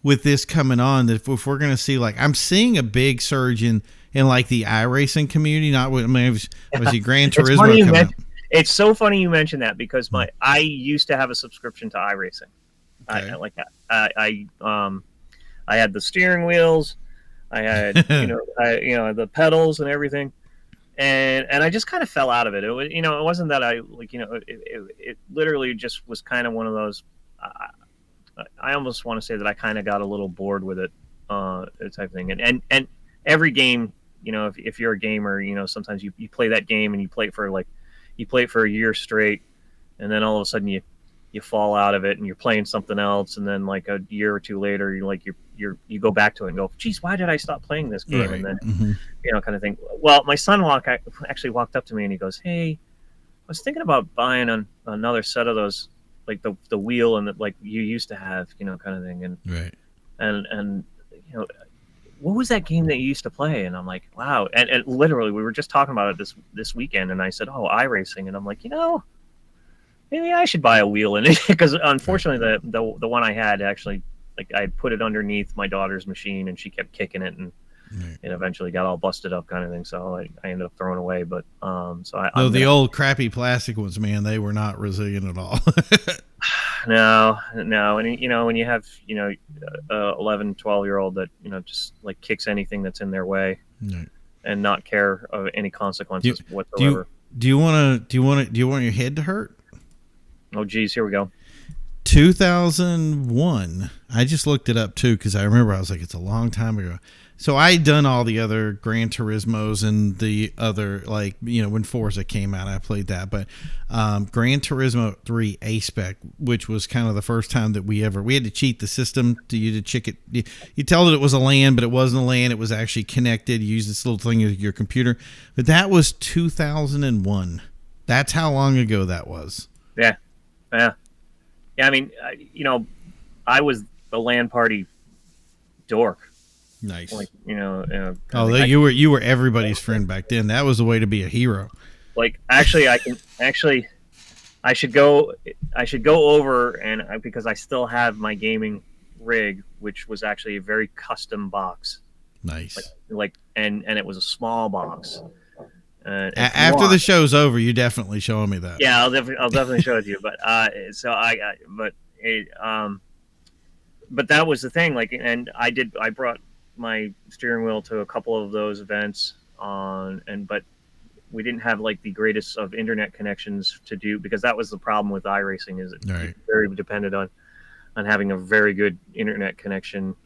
with this coming on that if we're going to see, like, I'm seeing a big surge in like the iRacing community. Not with, I mean, was the Gran Turismo coming out? It's so funny you mentioned that because I used to have a subscription to iRacing. Okay. I had the steering wheels, I had the pedals and everything, and I just kind of fell out of it. It wasn't that I it literally just was kind of one of those. I almost want to say that I kind of got a little bored with it, type thing. And every game, if you're a gamer, sometimes you play that game and you play it for a year straight, and then all of a sudden you fall out of it and you're playing something else, and then like a year or two later you go back to it and go, geez, why did I stop playing this game? Right. And then kind of thing. Well, my son actually walked up to me and he goes, hey, I was thinking about buying another set of those, like the wheel and like you used to have, kind of thing. And right. And what was that game that you used to play? And I'm like, wow. And literally we were just talking about it this weekend, and I said, oh, iRacing. And I'm like, maybe I should buy a wheel in it, because unfortunately the one I had actually, like, I put it underneath my daughter's machine and she kept kicking it, and it eventually got all busted up, kind of thing. So I ended up throwing away. But the old crappy plastic ones, man, they were not resilient at all. No, and when you have 11, 12-year-old that just like kicks anything that's in their way, and not care of any consequences whatsoever. Do you want your head to hurt? Oh, geez, here we go. 2001. I just looked it up too because I remember I was like, it's a long time ago. So I had done all the other Gran Turismos and the other, like, when Forza came out, I played that. But Gran Turismo 3 A-Spec, which was kind of the first time that we had to cheat the system to check it. You tell it was a LAN, but it wasn't a LAN. It was actually connected. You use this little thing with your computer. But that was 2001. That's how long ago that was. Yeah. I mean, I was the LAN party dork. Nice. Like, you were everybody's friend back then. That was the way to be a hero. Like, I should go over and because I still have my gaming rig, which was actually a very custom box. Nice. And it was a small box. After the show's over, you definitely showing me that. Yeah, I'll definitely show it to you. But but that was the thing. Like, and I brought my steering wheel to a couple of those events but we didn't have like the greatest of internet connections to do, because that was the problem with iRacing, is it's very dependent on having a very good internet connection,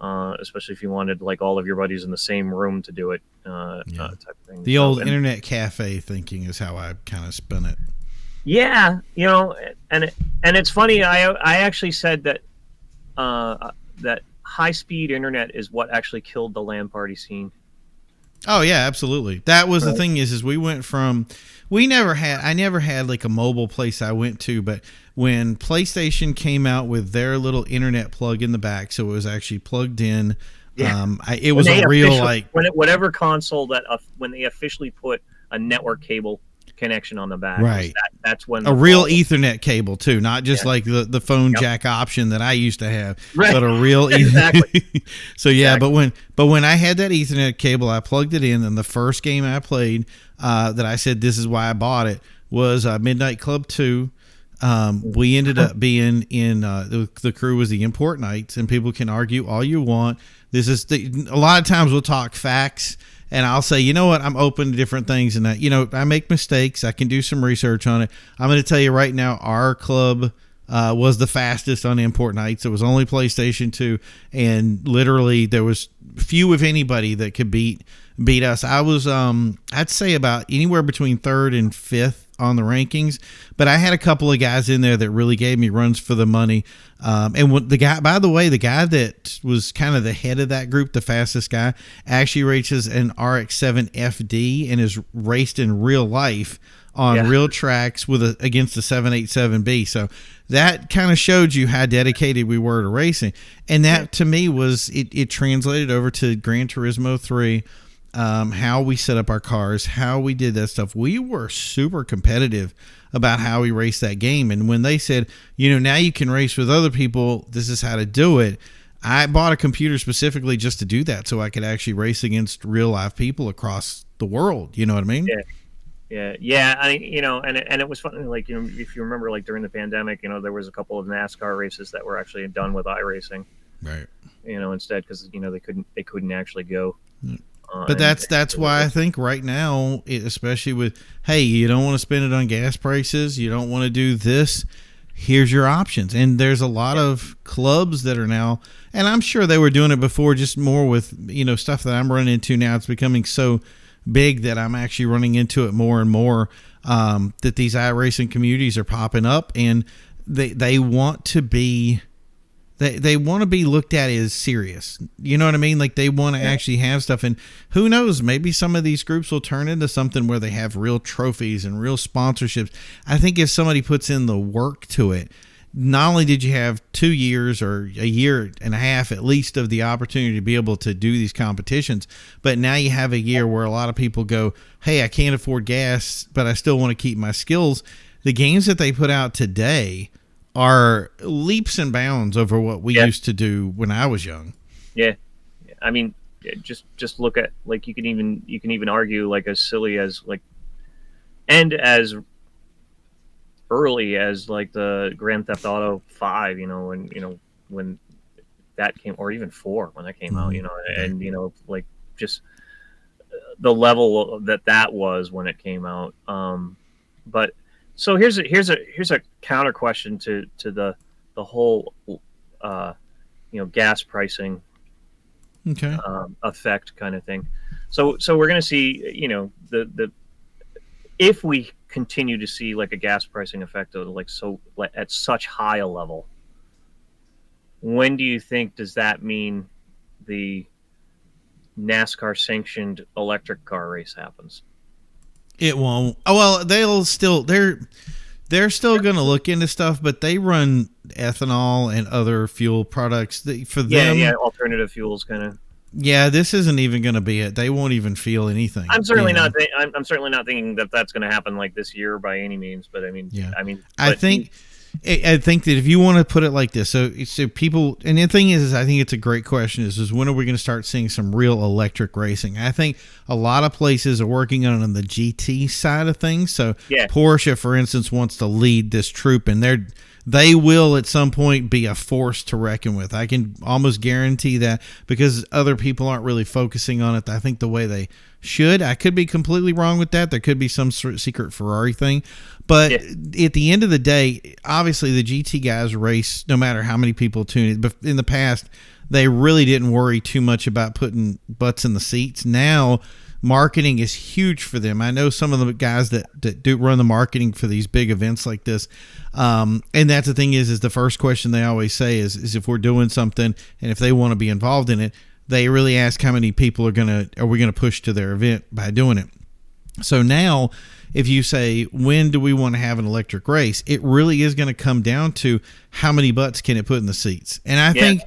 especially if you wanted like all of your buddies in the same room to do it, type of thing. The old internet cafe thinking is how I kind of spin it. Yeah, and it's funny. I actually said that that high-speed internet is what actually killed the LAN party scene. Oh yeah, absolutely. That was the thing is we went from, I never had like a mobile place I went to, but when PlayStation came out with their little internet plug in the back, so it was actually plugged in. Yeah. It was a real whatever console that when they officially put a network cable connection on the back, right? That's when a real Ethernet cable too, not just like the phone jack option that I used to have, but a real exactly. So yeah, exactly. but when I had that Ethernet cable, I plugged it in, and the first game I played that I said this is why I bought it was Midnight Club 2. We ended up being in the crew was the Import Knights, and people can argue all you want. This is a lot of times we'll talk facts. And I'll say, you know what, I'm open to different things, and I make mistakes. I can do some research on it. I'm going to tell you right now, our club was the fastest on Import Nights. It was only PlayStation 2, and literally there was few, if anybody, that could beat us. I was, I'd say about anywhere between third and fifth on the rankings, but I had a couple of guys in there that really gave me runs for the money. And the guy that was kind of the head of that group, the fastest guy, actually races an RX-7 FD and is raced in real life on real tracks against the 787B. So that kind of showed you how dedicated we were to racing. And that to me was, it translated over to Gran Turismo 3. How we set up our cars, how we did that stuff. We were super competitive about how we raced that game. And when they said, now you can race with other people, this is how to do it. I bought a computer specifically just to do that, so I could actually race against real live people across the world. You know what I mean? Yeah. And it was fun. Like, if you remember, like during the pandemic, there was a couple of NASCAR races that were actually done with iRacing. Right. Instead, because they couldn't actually go. But that's why I think right now, especially with, hey, you don't want to spend it on gas prices, you don't want to do this, here's your options. And there's a lot of clubs that are now, and I'm sure they were doing it before, just more with, stuff that I'm running into now. It's becoming so big that I'm actually running into it more and more, that these iRacing communities are popping up, and they want to be... They want to be looked at as serious. You know what I mean? Like, they want to actually have stuff. And who knows, maybe some of these groups will turn into something where they have real trophies and real sponsorships. I think if somebody puts in the work to it, not only did you have 2 years or a year and a half at least of the opportunity to be able to do these competitions, but now you have a year where a lot of people go, hey, I can't afford gas, but I still want to keep my skills. The games that they put out today are leaps and bounds over what we used to do when I was young. Yeah. I mean, just look at, like, you can even argue, like, as silly as, like, and as early as, like, the Grand Theft Auto 5, when that came, or even 4 when that came out, and like, just the level that was when it came out. But so here's a counter question to the whole gas pricing effect kind of thing. So we're going to see, the if we continue to see, like, a gas pricing effect of, like, at such high a level, when do you think does that mean the NASCAR sanctioned electric car race happens? It won't. Oh, well, they're still going to look into stuff, but they run ethanol and other fuel products for them. Yeah, alternative fuels kind of. Yeah, this isn't even going to be it. They won't even feel anything. I'm certainly not. I'm certainly not thinking that that's going to happen, like, this year by any means. But I mean, I think that if you want to put it like this, so people, and the thing is I think it's a great question. Is when are we going to start seeing some real electric racing? I think a lot of places are working on the GT side of things. So Porsche, for instance, wants to lead this troop, and they will at some point be a force to reckon with. I can almost guarantee that, because other people aren't really focusing on it, I think, the way they should. I could be completely wrong with that. There could be some sort of secret Ferrari thing. But at the end of the day, obviously the GT guys race no matter how many people tune it. But in the past, they really didn't worry too much about putting butts in the seats. Now, marketing is huge for them. I know some of the guys that do run the marketing for these big events like this. And that's the thing is the first question they always say is if we're doing something and if they want to be involved in it, they really ask how many people are we going to push to their event by doing it. So now, if you say, when do we want to have an electric race, it really is going to come down to how many butts can it put in the seats. And I think,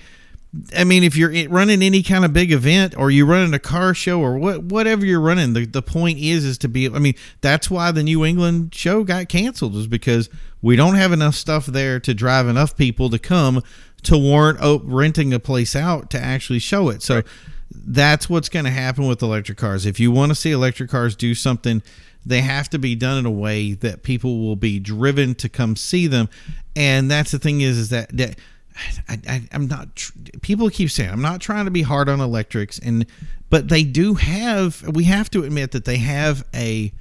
I mean, if you're running any kind of big event, or you're running a car show, or whatever you're running, the point is to be, I mean, that's why the New England show got canceled, is because we don't have enough stuff there to drive enough people to come to warrant renting a place out to actually show it. So that's what's going to happen with electric cars. If you want to see electric cars do something, they have to be done in a way that people will be driven to come see them. And that's the thing is that I'm not. People keep saying I'm not trying to be hard on electrics, but they do have. We have to admit that they have a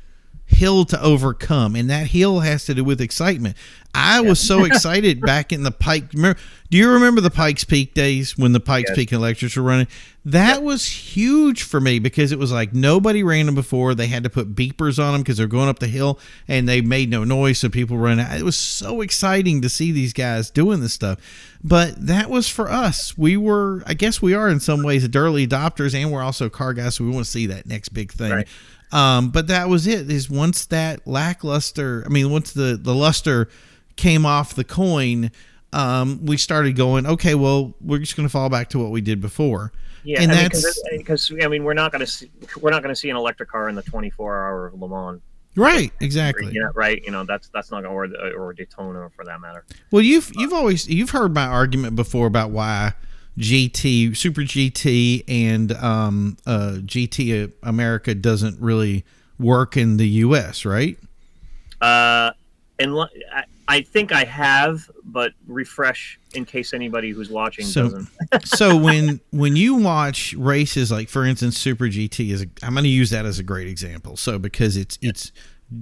hill to overcome, and that hill has to do with excitement. I was so excited back in the Pike. Do you remember the Pikes Peak days when the Pikes Peak electrics were running? That was huge for me, because it was like nobody ran them before. They had to put beepers on them because they're going up the hill, and they made no noise, so people run out. It was so exciting to see these guys doing this stuff. But that was for us. I guess we are in some ways early adopters, and we're also car guys, so we want to see that next big thing. Right. But that was it. Is once that lackluster, once the luster came off the coin, we started going, okay, well, we're just going to fall back to what we did before. Yeah, and because we're not going to see an electric car in the 24-hour of Le Mans. Right, exactly. Right. That's not going to, or Daytona for that matter. Well, you've heard my argument before about why GT, Super GT, and GT America doesn't really work in the U.S., right? And I think I have, but refresh in case anybody who's watching doesn't. So when you watch races, like for instance, Super GT I'm going to use that as a great example. So because it's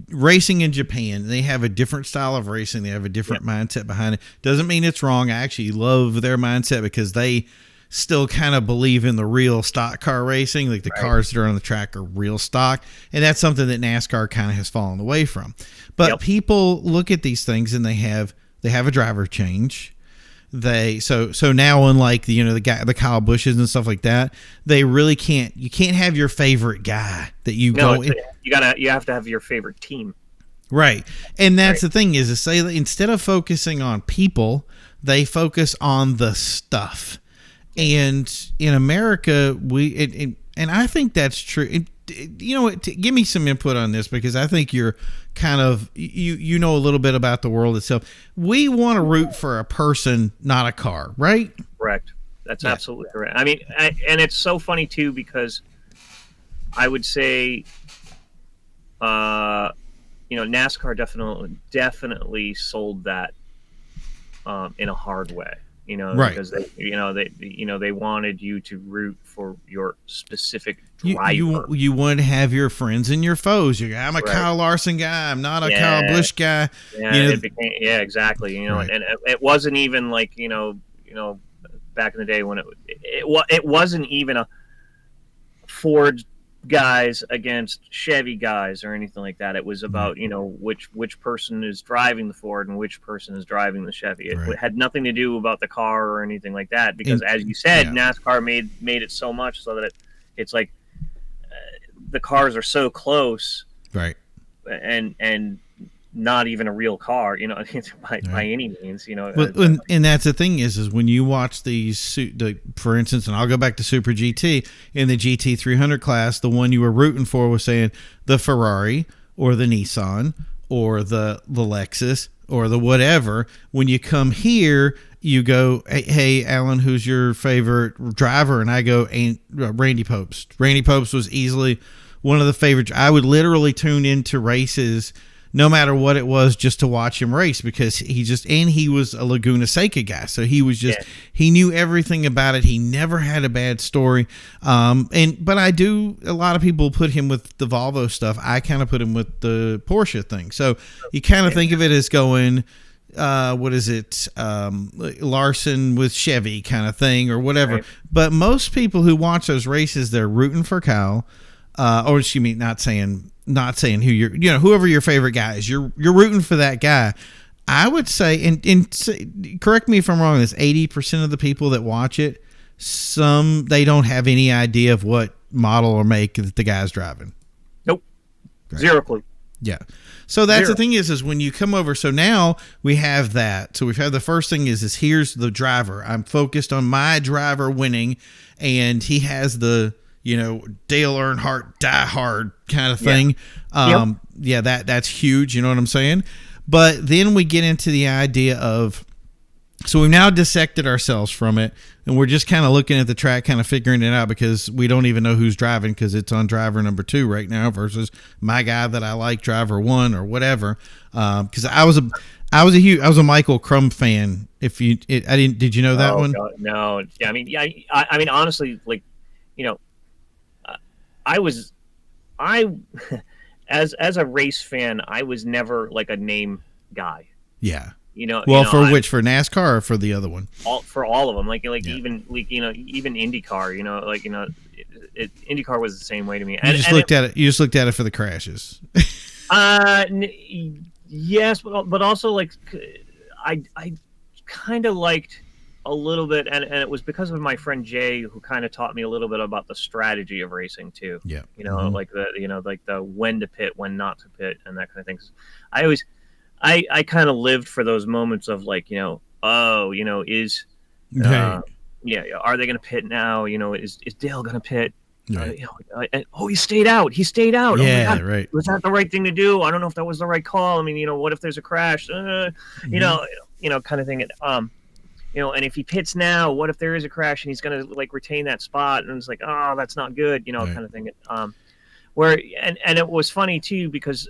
racing in Japan, they have a different style of racing. They have a different mindset behind it. Doesn't mean it's wrong. I actually love their mindset because they still kind of believe in the real stock car racing. Like the cars that are on the track are real stock. And that's something that NASCAR kind of has fallen away from. But people look at these things and they have a driver change. So now, unlike the Kyle Bushes and stuff like that, they really can't. You can't have your favorite guy that you go. You have to have your favorite team, right? And that's the thing is to say that instead of focusing on people, they focus on the stuff. And in America, and I think that's true. Give me some input on this because I think you're kind of you know a little bit about the world itself. We want to root for a person, not a car, right? Correct. That's absolutely correct. I mean, and it's so funny too because I would say, NASCAR definitely sold that in a hard way. Because they wanted you to root for your specific driver. You want to have your friends and your foes. I'm a Kyle Larson guy. I'm not a Kyle Busch guy. Yeah, exactly. And it wasn't even like back in the day when it wasn't even a Ford guys against Chevy guys or anything like that. It was about which person is driving the Ford and which person is driving the Chevy. It had nothing to do about the car or anything like that because, as you said, NASCAR made it so much so that it's like the cars are so close, right? And not even a real car, by any means, And that's the thing is when you watch these, for instance, and I'll go back to Super GT in the GT 300 class, the one you were rooting for was saying the Ferrari or the Nissan or the Lexus or the whatever. When you come here, you go, hey, Alan, who's your favorite driver? And I go, Randy Pobst. Randy Pobst was easily one of the favorites. I would literally tune into races no matter what it was, just to watch him race because he was a Laguna Seca guy. So he was he knew everything about it. He never had a bad story. But a lot of people put him with the Volvo stuff. I kind of put him with the Porsche thing. So you kind of think of it as going, what is it? Larson with Chevy kind of thing or whatever. Right. But most people who watch those races, they're rooting for Kyle, or excuse me, not saying who whoever your favorite guy is, you're rooting for that guy. I would say, and correct me if I'm wrong, this 80% of the people that watch it, they don't have any idea of what model or make that the guy's driving. Nope. Right. Zero clue. Yeah. So that's the thing is when you come over, so now we have that. So we've had the first thing is here's the driver. I'm focused on my driver winning, and he has the Dale Earnhardt Die Hard kind of thing. That's huge. You know what I'm saying? But then we get into the idea of, so we've now dissected ourselves from it, and we're just kind of looking at the track, kind of figuring it out because we don't even know who's driving because it's on driver number 2 right now versus my guy that I like, driver 1 or whatever. Because I was a Michael Crum fan. Did you know that one? God, no. Yeah. I mean, honestly, like, as a race fan, I was never like a name guy. Yeah. For NASCAR or for the other one? For all of them, even IndyCar, IndyCar was the same way to me. You just looked at it for the crashes. Yes, but also I kind of liked a little bit, and it was because of my friend Jay who kind of taught me a little bit about the strategy of racing too. Yeah, like the when to pit, when not to pit, and that kind of thing. I kind of lived for those moments of are they going to pit now? Is Dale going to pit? Right. He stayed out. Yeah, oh my God, right. Was that the right thing to do? I don't know if that was the right call. I mean, what if there's a crash? Kind of thing. and if he pits now, what if there is a crash and he's going to like retain that spot? And it's like, oh, that's not good, Right. kind of thing. Where and it was funny too because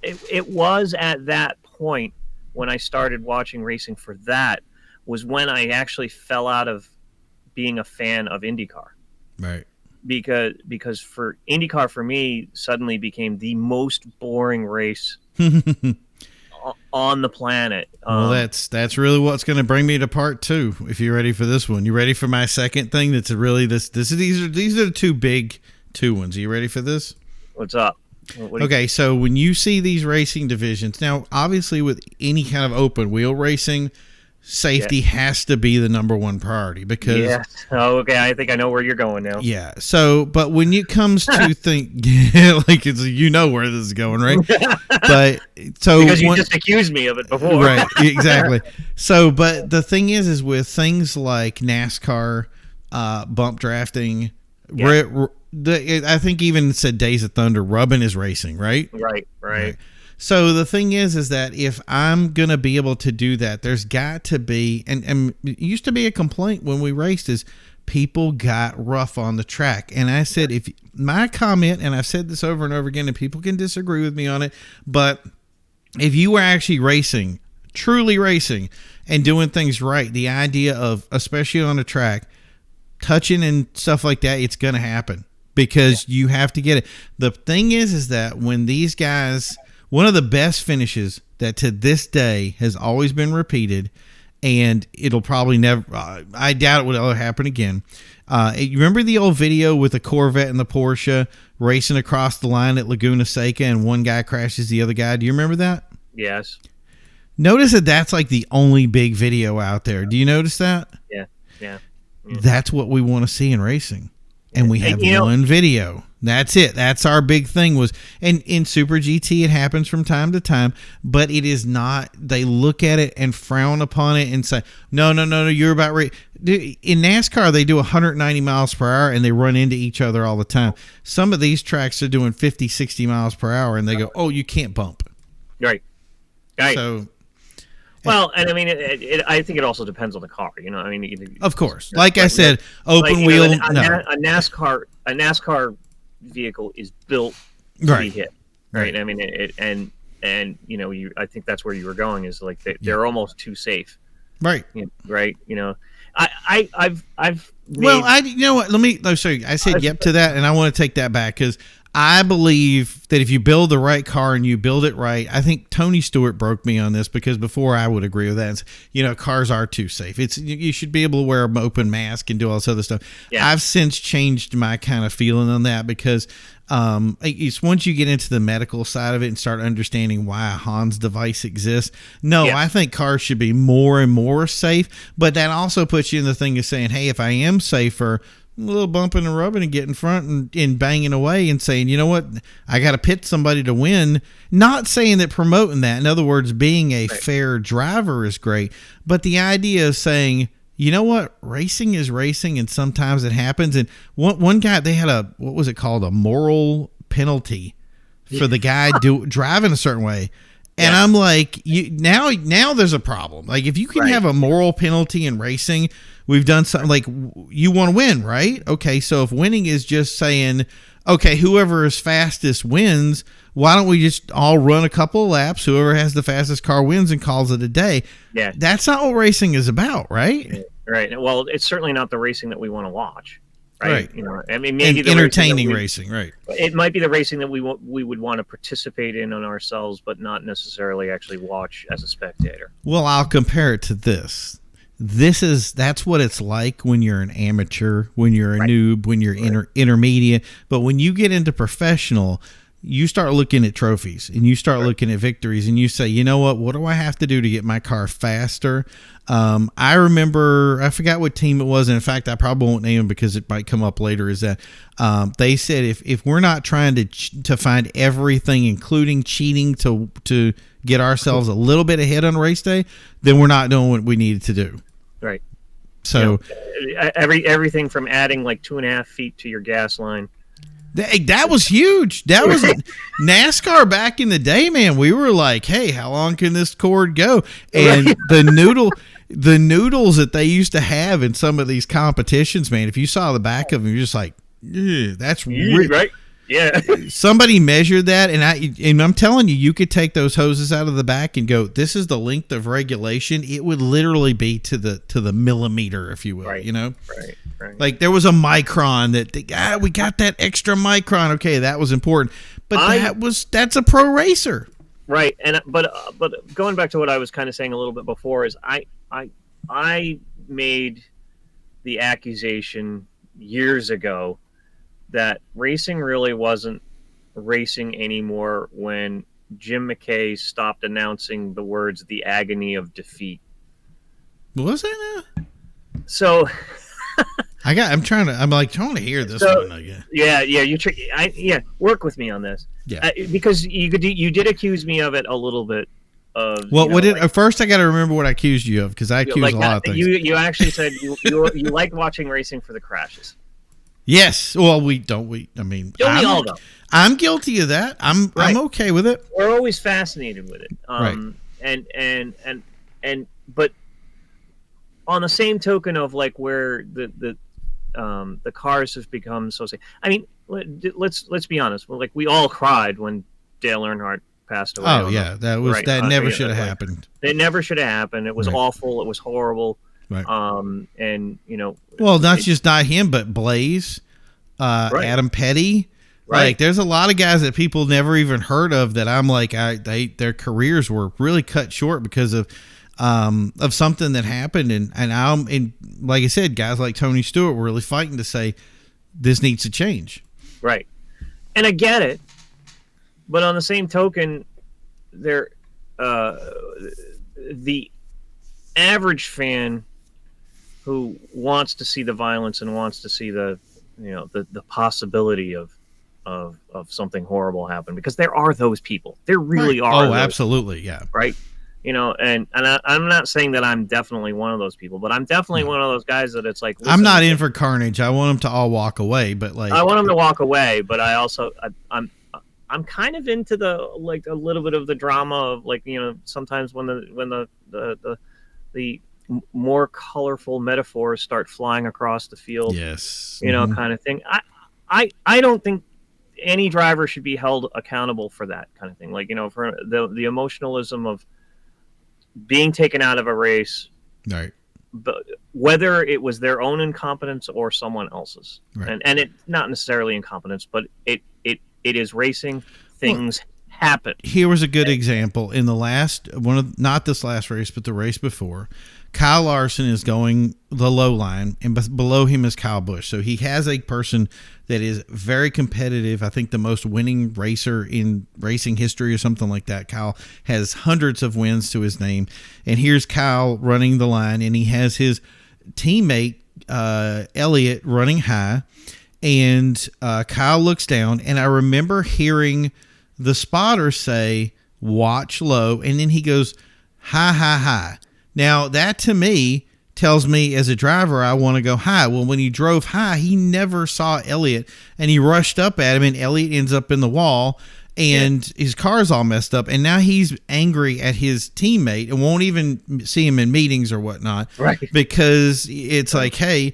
it was at that point when I started watching racing for that was when I actually fell out of being a fan of IndyCar. Right. Because for IndyCar for me suddenly became the most boring race on the planet. Well, that's really what's going to bring me to part 2. If you're ready for this one, you ready for my second thing? That's really these are the two big 2 ones. Are you ready for this? What's up? Okay, so when you see these racing divisions, now obviously with any kind of open wheel racing, safety has to be the number one priority because okay, I think I know where you're going now. Yeah. So, but when it comes to think like it's where this is going, right? But so because you just accused me of it before, right? Exactly. So, but the thing is with things like NASCAR, bump drafting, I think even said Days of Thunder, rubbing is racing, right? Right. So the thing is that if I'm going to be able to do that, there's got to be, and it used to be a complaint when we raced is people got rough on the track. And I said, if my comment, and I've said this over and over again, and people can disagree with me on it, but if you were actually racing, truly racing and doing things right, the idea of, especially on the track, touching and stuff like that, it's going to happen because you have to get it. The thing is that when these guys, one of the best finishes that to this day has always been repeated, and it'll probably never, I doubt it would ever happen again. You remember the old video with the Corvette and the Porsche racing across the line at Laguna Seca and one guy crashes the other guy? Do you remember that? Yes. Notice that that's like the only big video out there. Do you notice that? Yeah. That's what we want to see in racing. And we have one video. That's it. That's our big thing was, and in Super GT, it happens from time to time, but it is not, they look at it and frown upon it and say, no, you're about right. In NASCAR, they do 190 miles per hour and they run into each other all the time. Some of these tracks are doing 50, 60 miles per hour and they go, oh, you can't bump. Right. So, well, and I mean, I think it also depends on the car. I mean, of course, like I said, open wheel. A NASCAR vehicle is built to be hit, right? I mean, I think that's where you were going is like they're almost too safe, right? Right? I've well, you know what? Let me show you. I said yep to that, and I want to take that back because I believe that if you build the right car and you build it right, I think Tony Stewart broke me on this because before I would agree with that. Cars are too safe. You should be able to wear an open mask and do all this other stuff. Yeah. I've since changed my kind of feeling on that because it's once you get into the medical side of it and start understanding why a Hans device exists. I think cars should be more and more safe, but that also puts you in the thing of saying, hey, if I am safer, a little bumping and rubbing and getting front and banging away and saying, you know what, I got to pit somebody to win. Not saying that promoting that, in other words, being a fair driver is great, but the idea of saying, you know what, racing is racing and sometimes it happens. And one guy, they had what was it called? A moral penalty for the guy driving a certain way. And I'm like, now there's a problem. Like if you can have a moral penalty in racing, we've done something like you want to win, right? Okay, so if winning is just saying, okay, whoever is fastest wins, why don't we just all run a couple of laps? Whoever has the fastest car wins and calls it a day. Yeah, that's not what racing is about, right? Right. Well, it's certainly not the racing that we want to watch. Right. I mean, maybe the entertaining racing, right? It might be the racing that we would want to participate in on ourselves, but not necessarily actually watch as a spectator. Well, I'll compare it to this. That's what it's like when you're an amateur, when you're a noob, when you're intermediate. But when you get into professional, you start looking at trophies and you start looking at victories and you say, you know what do I have to do to get my car faster? I remember, I forgot what team it was. And in fact, I probably won't name them because it might come up later, is that they said if we're not trying to find everything, including cheating to get ourselves a little bit ahead on race day, then we're not doing what we needed to do. Right. So everything from adding like 2.5 feet to your gas line. That was huge. That was NASCAR back in the day, man. We were like, hey, how long can this cord go? And the noodle, the noodles that they used to have in some of these competitions, man, if you saw the back of them, you're just like, that's right. Yeah. Somebody measured that, and I'm telling you, you could take those hoses out of the back and go, this is the length of regulation. It would literally be to the millimeter, if you will. Right. You know, right. Like there was a micron that we got that extra micron. Okay, that was important, but that's a pro racer. Right, but going back to what I was kind of saying a little bit before is I made the accusation years ago that racing really wasn't racing anymore when Jim McKay stopped announcing the words "the agony of defeat." What was that now? So I'm trying to hear this one again. Yeah, work with me on this. Yeah, because you did accuse me of it a little bit. First I got to remember what I accused you of, because I accused a lot of things. You actually said you liked watching racing for the crashes. Yes. Well, don't we? I mean, I'm guilty of that. I'm okay with it. We're always fascinated with it. Right. But on the same token of like where the cars have become so safe. I mean, let's be honest. Like we all cried when Dale Earnhardt passed away. Oh yeah, that never should have happened. It never should have happened. It was awful. It was horrible. Right. And not just him, but Blaze, Adam Petty. Right. Like, there's a lot of guys that people never even heard of that I'm like, their careers were really cut short because of something that happened, and like I said, guys like Tony Stewart were really fighting to say this needs to change. Right, and I get it, but on the same token, the average fan who wants to see the violence and wants to see the possibility of something horrible happen, because there are those people. There really are. Oh, absolutely, yeah. Right. And I'm not saying that I'm definitely one of those people, but I'm definitely one of those guys that it's like, listen, I'm not in for carnage. I want them to all walk away, but I want them to walk away, but I also I'm kind of into the like a little bit of the drama of like sometimes when the more colorful metaphors start flying across the field, yes, kind of thing. I don't think any driver should be held accountable for that kind of thing. Like for the emotionalism of being taken out of a race, right? But whether it was their own incompetence or someone else's, right. and it's not necessarily incompetence, but it is racing. Things happen. Here was a good example in the not this last race, but the race before. Kyle Larson is going the low line, and below him is Kyle Busch. So he has a person that is very competitive. I think the most winning racer in racing history or something like that. Kyle has hundreds of wins to his name. And here's Kyle running the line, and he has his teammate, Elliott, running high. And Kyle looks down, and I remember hearing the spotter say, "Watch low," and then he goes, "High, high, high." Now, that to me tells me as a driver I want to go high. Well, when he drove high, he never saw Elliott, and he rushed up at him, and Elliott ends up in the wall, and his car's all messed up, and now he's angry at his teammate and won't even see him in meetings or whatnot, right? Because it's like, hey,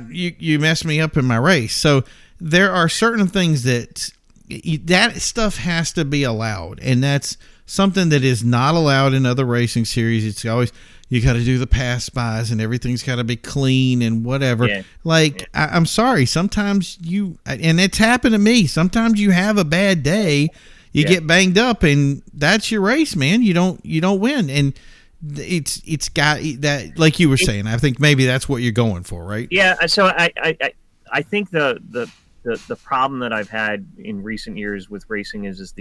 you messed me up in my race. So there are certain things that stuff has to be allowed, and that's something that is not allowed in other racing series. It's always, you got to do the pass bys and everything's got to be clean and whatever. I'm sorry, sometimes and it's happened to me, sometimes you have a bad day, you get banged up, and that's your race, man. You don't win. And it's got that, like you were saying, I think maybe that's what you're going for, right? Yeah. So I think the problem that I've had in recent years with racing is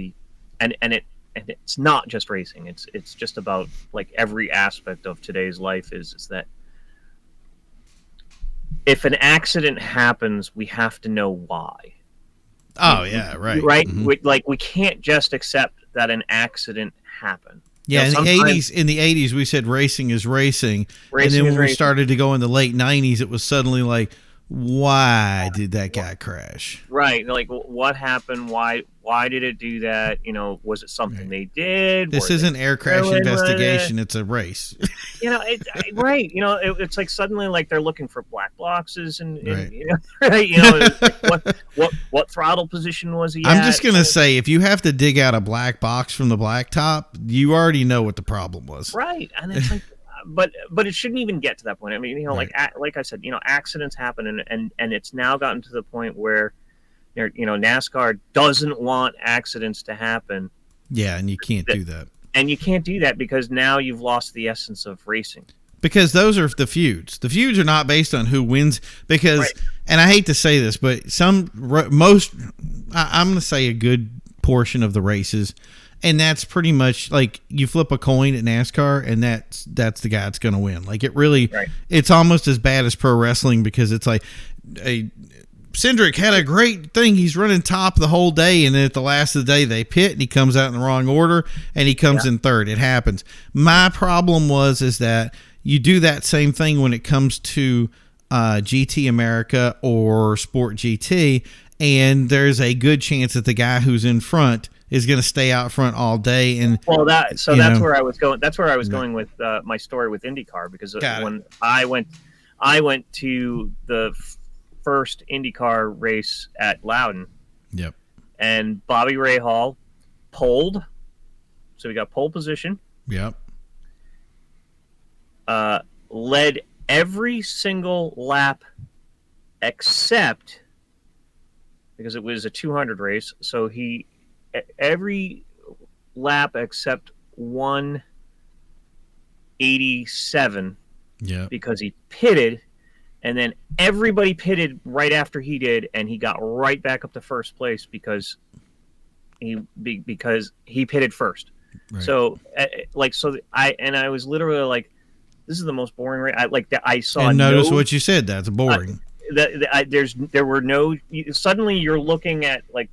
and it's not just racing. It's just about like every aspect of today's life is that if an accident happens, we have to know why. Oh yeah, right. Right. Mm-hmm. We can't just accept that an accident happened. Yeah, in the 80s, we said racing is racing, and then when we started to go in the late 90s, it was suddenly like, why did that guy crash? Right. Like, what happened? Why Why did it do that? Was it something they did? This isn't air crash investigation. It's a race. Right. It's like suddenly like they're looking for black boxes and right. Like what throttle position was he I'm at? just going to say, if you have to dig out a black box from the blacktop, you already know what the problem was. Right. And it's like, but it shouldn't even get to that point. I mean, right. like I said, accidents happen and it's now gotten to the point where, NASCAR doesn't want accidents to happen. Yeah, and you can't do that. And you can't do that because now you've lost the essence of racing. Because those are the feuds. The feuds are not based on who wins. Because, right. And I hate to say this, but I'm going to say a good portion of the races, and that's pretty much like you flip a coin at NASCAR, and that's the guy that's going to win. Like it really, right. It's almost as bad as pro wrestling because it's like Cindric had a great thing. He's running top the whole day, and then at the last of the day, they pit, and he comes out in the wrong order, and he comes in third. It happens. My problem is that you do that same thing when it comes to GT America or Sport GT, and there's a good chance that the guy who's in front is going to stay out front all day. And that's where I was going. That's where I was going with my story with IndyCar, because when I went to the first IndyCar race at Loudon. Yep. And Bobby Rahal poled. So we got pole position. Yep. Led every single lap except, because it was a 200 race, so every lap except 187. Yeah. Because he pitted. And then everybody pitted right after he did, and he got right back up to first place because he pitted first. Right. So, I was literally like, "This is the most boring race." I saw. And notice what you said. That's boring. Suddenly you're looking at like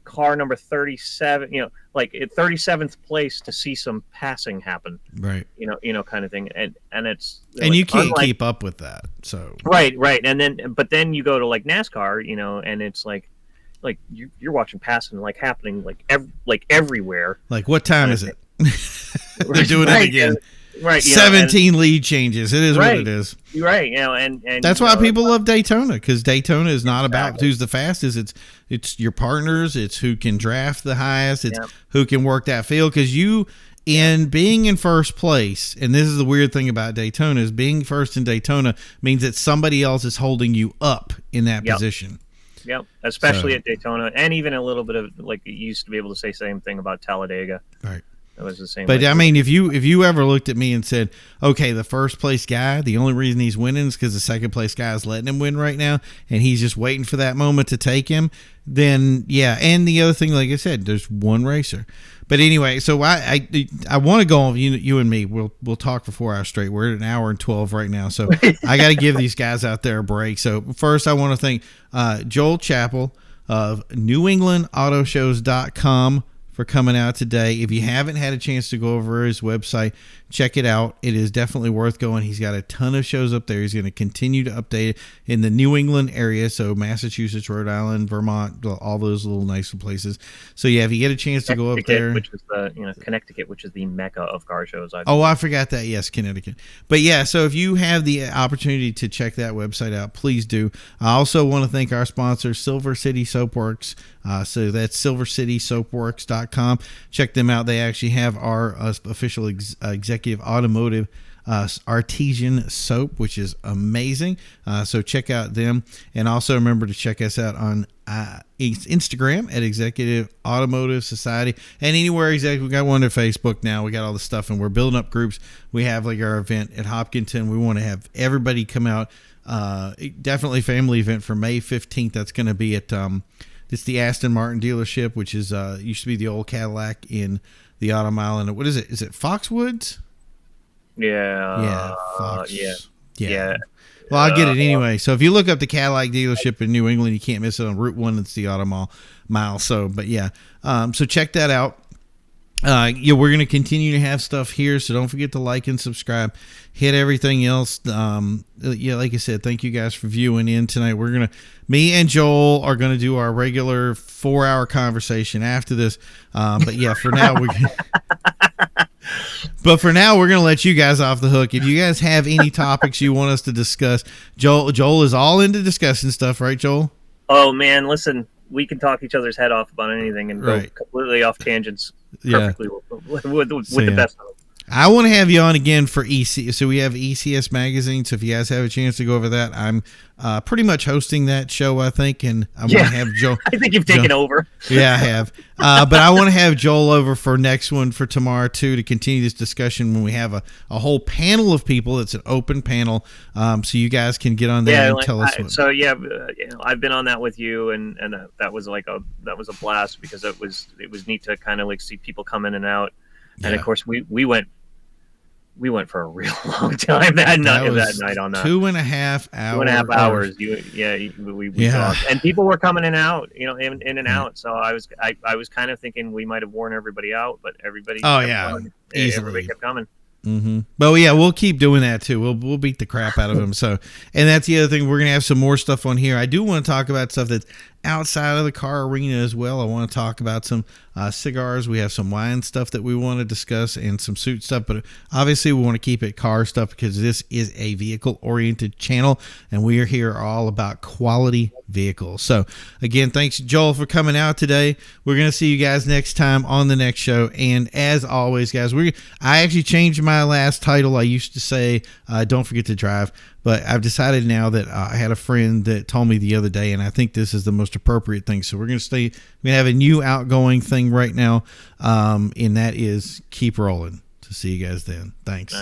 car number 37, like at 37th place to see some passing happen, right? Kind of thing, and it's and you can't keep up with that, so right, but then you go to like NASCAR, and it's like you're watching passing like happening like everywhere. Like what time is it? They're doing it again. Right, 17 lead changes. It is what it is. You're right, and that's why people love Daytona, because Daytona is not about who's the fastest. It's your partners. It's who can draft the highest. It's who can work that field. Because being in first place, and this is the weird thing about Daytona, is being first in Daytona means that somebody else is holding you up in that position. Yep, especially at Daytona, and even a little bit of like you used to be able to say the same thing about Talladega. Right. It was the same. But I mean, if you ever looked at me and said, okay, the first place guy, the only reason he's winning is because the second place guy is letting him win right now, and he's just waiting for that moment to take him, then yeah. And the other thing, like I said, there's one racer. But anyway, so I want to go on you and me. We'll talk for 4 hours straight. We're at an hour and 12 right now, so I got to give these guys out there a break. So first, I want to thank Joel Chappell of NewEnglandAutoshows.com for coming out today. If you haven't had a chance to go over his website, check it out. It is definitely worth going. He's got a ton of shows up there. He's going to continue to update it in the New England area, so Massachusetts, Rhode Island, Vermont, all those little nice places. So yeah, if you get a chance to go up there, which is Connecticut, which is the mecca of car shows. I forgot that. Yes, Connecticut. But yeah, so if you have the opportunity to check that website out, please do. I also want to thank our sponsor, Silver City Soapworks. So that's silvercitysoapworks.com. Check them out. They actually have our official executive automotive artesian soap, which is amazing. So check out them. And also remember to check us out on Instagram at Executive Automotive Society, and anywhere we got one at Facebook now. We got all the stuff, and we're building up groups. We have like our event at Hopkinton. We want to have everybody come out. Definitely family event for May 15th. That's going to be at it's the Aston Martin dealership, which is used to be the old Cadillac in the Auto Mile. And what is it? Is it Foxwoods? Yeah. Fox. Yeah. Well, I'll get it anyway. So if you look up the Cadillac dealership in New England, you can't miss it on Route 1. It's the Auto Mile. So, but yeah. So check that out. Yeah, we're going to continue to have stuff here, so don't forget to like and subscribe. Hit everything else. Yeah, like I said, thank you guys for viewing in tonight. Me and Joel are going to do our regular 4-hour conversation after this. But yeah, for now we're going to let you guys off the hook. If you guys have any topics you want us to discuss, Joel is all into discussing stuff, right, Joel? Oh man, listen, we can talk each other's head off about anything and go completely off tangents perfectly with the best of them. I want to have you on again for EC. So we have ECS Magazine. So if you guys have a chance to go over that, I'm pretty much hosting that show, I think. And I want to have Joel. I think you've taken over. Yeah, I have. But I want to have Joel over for next one for tomorrow, too, to continue this discussion when we have a whole panel of people. It's an open panel. So you guys can get on there and tell us what. So, yeah, I've been on that with you. And that was a blast because it was neat to kind of like see people come in and out. And of course, we went for a real long time that night on that 2.5 hours. 2.5 hours. We talked. And people were coming in and out, in and out. So I was kind of thinking we might have worn everybody out, but everybody. Oh yeah, easily. Everybody kept coming. Mm-hmm. But yeah, we'll keep doing that too. We'll beat the crap out of them. So, and that's the other thing. We're gonna have some more stuff on here. I do want to talk about stuff that's outside of the car arena as well. I want to talk about some cigars. We have some wine stuff that we want to discuss and some suit stuff. But obviously, we want to keep it car stuff because this is a vehicle-oriented channel, and we are here all about quality vehicles. So, again, thanks, Joel, for coming out today. We're going to see you guys next time on the next show. And as always, guys, I actually changed my last title. I used to say, don't forget to drive. But I've decided now that I had a friend that told me the other day, and I think this is the most appropriate thing. So we're going to have a new outgoing thing right now, and that is keep rolling. So see you guys then. Thanks.